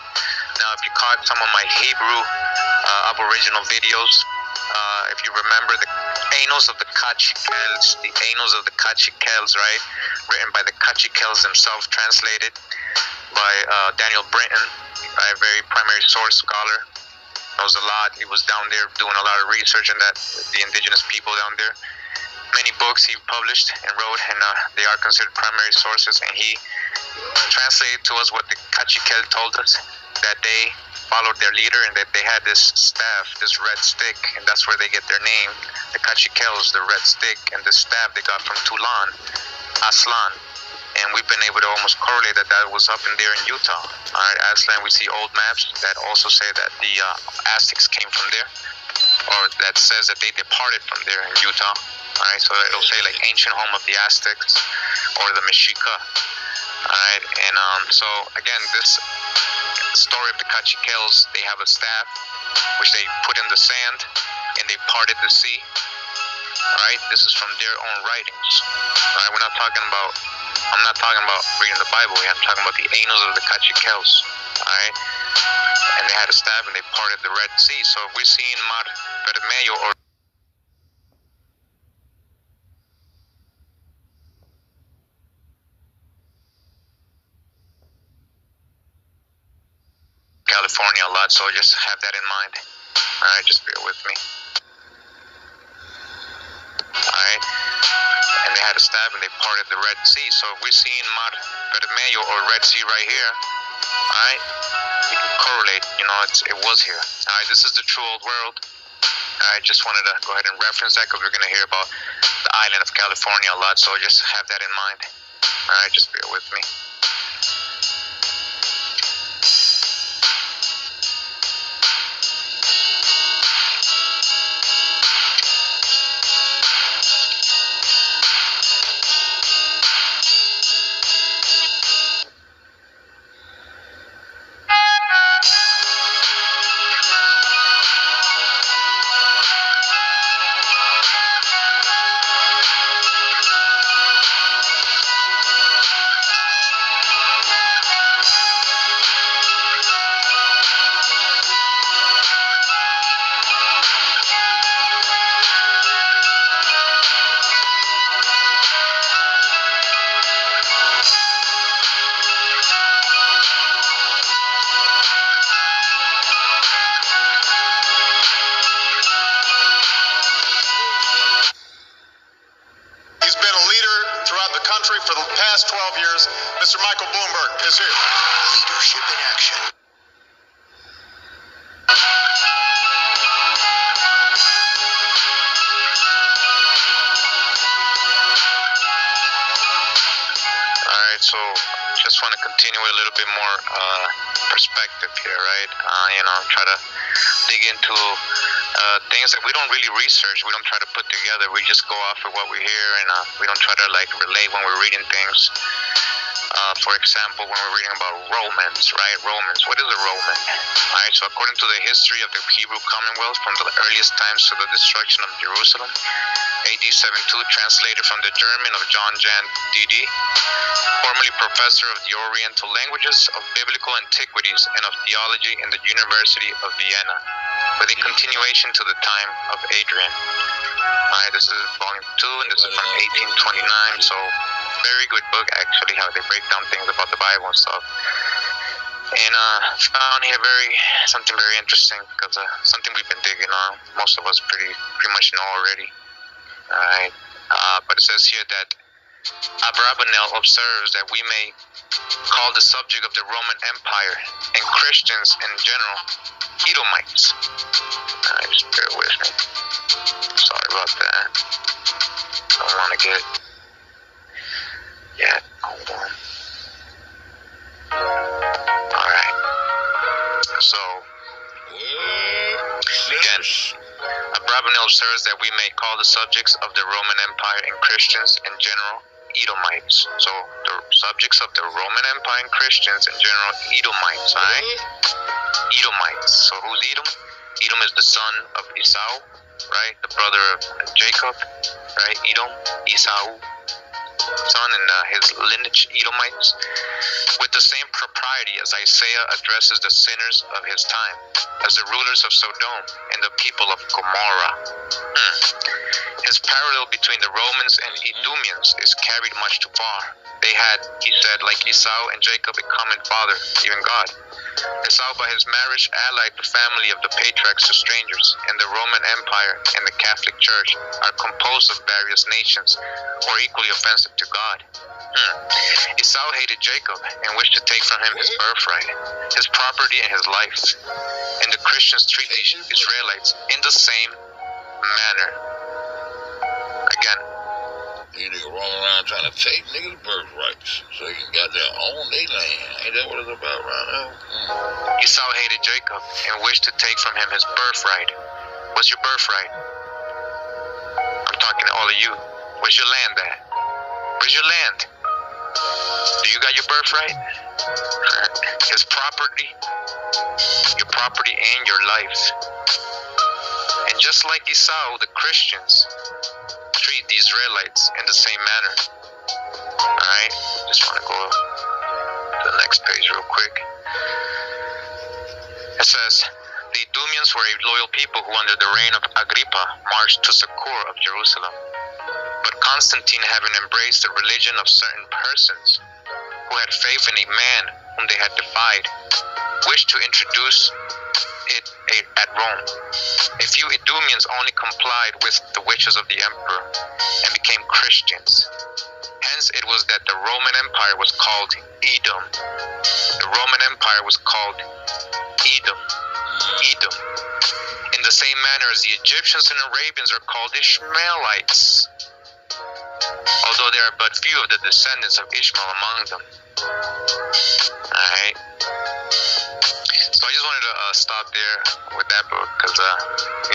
Speaker 5: Now, if you caught some of my Hebrew Aboriginal videos, if you remember the Annals of the Kachikels, right? Written by the Kachikels themselves, translated by Daniel Brinton, a very primary source scholar. Knows a lot. He was down there doing a lot of research on that, the indigenous people down there. Many books he published and wrote, and they are considered primary sources. And he translated to us what the Kachikel told us, that they followed their leader and that they had this staff, this red stick, and that's where they get their name. The Kachikels, the red stick, and the staff they got from Tulan, Aslan. And we've been able to almost correlate that was up in there in Utah. All right, Aslan, we see old maps that also say that the Aztecs came from there, or that says that they departed from there in Utah. All right, so it'll say like ancient home of the Aztecs or the Mexica. All right, and so again, this story of the Kachikels, they have a staff which they put in the sand and they parted the sea. All right, this is from their own writings. All right, I'm not talking about reading the Bible here. I'm talking about the Annals of the Kachikels. All right, and they had a staff and they parted the Red Sea. So if we're seeing Mar Vermelho or California a lot, so just have that in mind. All right, just bear with me. All right, and they had a staff and they parted the Red Sea. So if we're seeing Mar Vermelho or Red Sea right here, all right, we can correlate. You know, it was here. All right, this is the true old world. I just wanted to go ahead and reference that because we're going to hear about the island of California a lot. So just have that in mind. All right, just bear with me.
Speaker 3: Desert. Leadership in action.
Speaker 5: Alright, so just want to continue with a little bit more perspective here, right? Try to dig into things that we don't really research, we don't try to put together, we just go off of what we hear, and we don't try to relate when we're reading things. For example, when we're reading about Romans, right? Romans, what is a Roman? Alright, so according to the history of the Hebrew Commonwealth from the earliest times to the destruction of Jerusalem, AD 72, translated from the German of John Jan D.D., formerly professor of the Oriental languages, of biblical antiquities, and of theology in the University of Vienna, with a continuation to the time of Adrian. Alright, this is volume 2, and this is from 1829, so very good book, actually, how they break down things about the Bible and stuff. And found here something very interesting, because something we've been digging on, most of us pretty much know already. Alright, but it says here that Abravanel observes that we may call the subject of the Roman Empire and Christians in general Edomites. Just bear with me. Sorry about that. Don't want to get. Yeah, hold on. Alright. So, again, Abravanel observes that we may call the subjects of the Roman Empire and Christians in general Edomites. So, the subjects of the Roman Empire and Christians in general Edomites, alright? Edomites. So, who's Edom? Edom is the son of Esau, right? The brother of Jacob, right? Edom, Esau, son, and his lineage, Edomites, with the same propriety as Isaiah addresses the sinners of his time, as the rulers of Sodom and the people of Gomorrah. His parallel between the Romans and Edomians is carried much too far. They had, he said, like Esau and Jacob, a common father, even God. Esau, by his marriage, allied the family of the patriarchs to strangers, and the Roman Empire and the Catholic Church are composed of various nations, or equally offensive to God. Esau hated Jacob and wished to take from him his birthright, his property, and his life. And the Christians treat the Israelites in the same manner. Again,
Speaker 1: these niggas rolling around trying to take niggas' birthrights so they can goddamn own their land. Ain't that what it's about right now?
Speaker 5: Esau hated Jacob and wished to take from him his birthright. What's your birthright? I'm talking to all of you. Where's your land at? Where's your land? Do you got your birthright? His property, your property and your life. And just like Esau, the Christians treat the Israelites in the same manner. Alright, just want to go to the next page real quick. It says, the Edomians were a loyal people who under the reign of Agrippa marched to succor of Jerusalem. But Constantine, having embraced the religion of certain persons who had faith in a man whom they had defied, wished to introduce it at Rome. A few Edomians only complied with the wishes of the emperor and became Christians. Hence it was that the Roman Empire was called Edom. The Roman Empire was called Edom. Edom. In the same manner as the Egyptians and Arabians are called Ishmaelites, although there are but few of the descendants of Ishmael among them. Alright. So I just wanted to stop there with that book, because,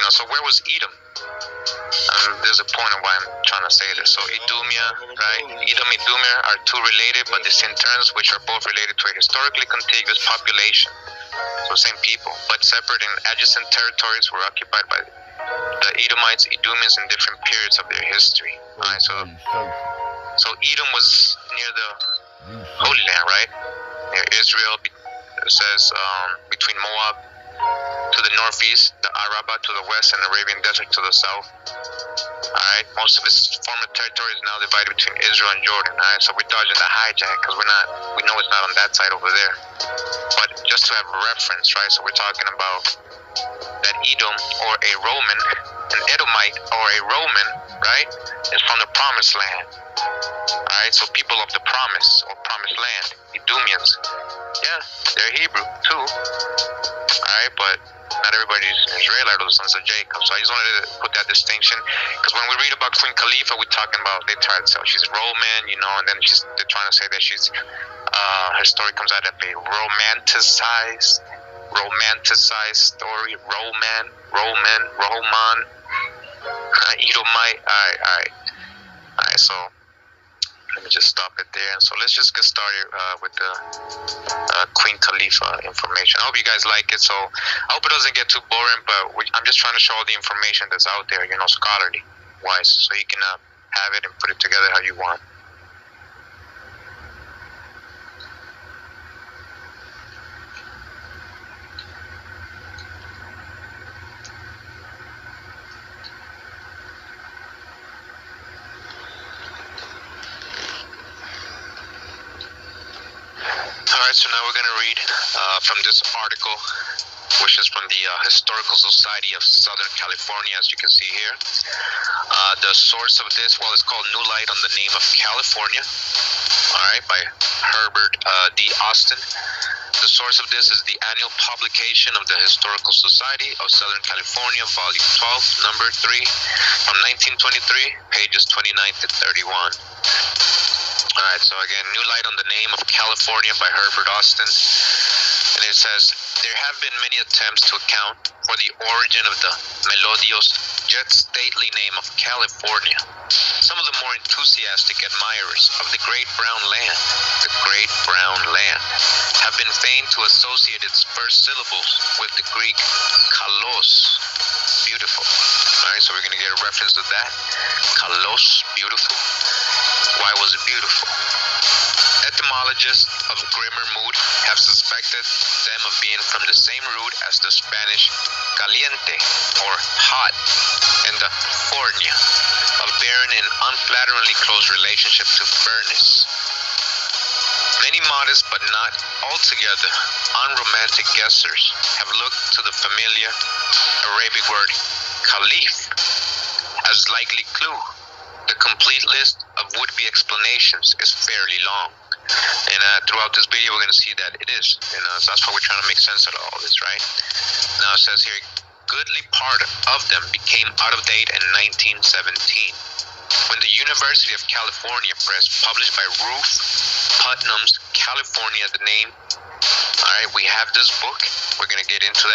Speaker 5: so where was Edom? There's a point of why I'm trying to say this. So Edomia, right? Edom and Idumea are two related but distinct terms which are both related to a historically contiguous population. So same people, but separate and adjacent territories were occupied by the Edomites, Edomians in different periods of their history. Alright, so Edom was near the Holy Land, right? Near Israel. It says between Moab to the northeast, the Arabah to the west, and the Arabian Desert to the south. Alright, most of its former territory is now divided between Israel and Jordan. Alright, so we're dodging the hijack because we know it's not on that side over there. But just to have a reference, right? So we're talking about that Edom or a Roman, an Edomite or a Roman, right, is from the promised land. Alright, so people of the promise or promised land, Edomians, yeah, they're Hebrew too. Alright, but not everybody's Israelite or the sons of Jacob. So I just wanted to put that distinction, because when we read about Queen Khalifa, we're talking about, they try to say she's Roman, you know, and then they're trying to say that she's her story comes out of a romanticized story. Roman, Edomite. Alright, so let me just stop it there. So let's just get started with the Queen Khalifa information. I hope you guys like it. So I hope it doesn't get too boring, but I'm just trying to show all the information that's out there, you know, scholarly wise, so you can have it and put it together how you want. Alright, so now we're going to read from this article, which is from the Historical Society of Southern California, as you can see here. The source of this, well, it's called New Light on the Name of California, alright, by Herbert D. Austin. The source of this is the annual publication of the Historical Society of Southern California, Volume 12, Number 3, from 1923, pages 29 to 31. Alright, so again, New Light on the Name of California by Herbert Austin. And it says, there have been many attempts to account for the origin of the melodious yet stately name of California. Some of the more enthusiastic admirers of the Great Brown Land, have been fain to associate its first syllables with the Greek kalos, beautiful. Alright, so we're going to get a reference to that. Kalos, beautiful. Why was it beautiful? Etymologists of grimmer mood have suspected them of being from the same root as the Spanish caliente, or hot, and the fornia, of bearing an unflatteringly close relationship to furnace. Many modest but not altogether unromantic guessers have looked to the familiar Arabic word caliph as likely clue. The complete list of would-be explanations is fairly long. And throughout this video, we're going to see that it is. And so that's why we're trying to make sense of all this, right? Now it says here, goodly part of them became out of date in 1917. When the University of California Press published by Ruth Putnam's California the Name. Alright, we have this book. We're going to get into that.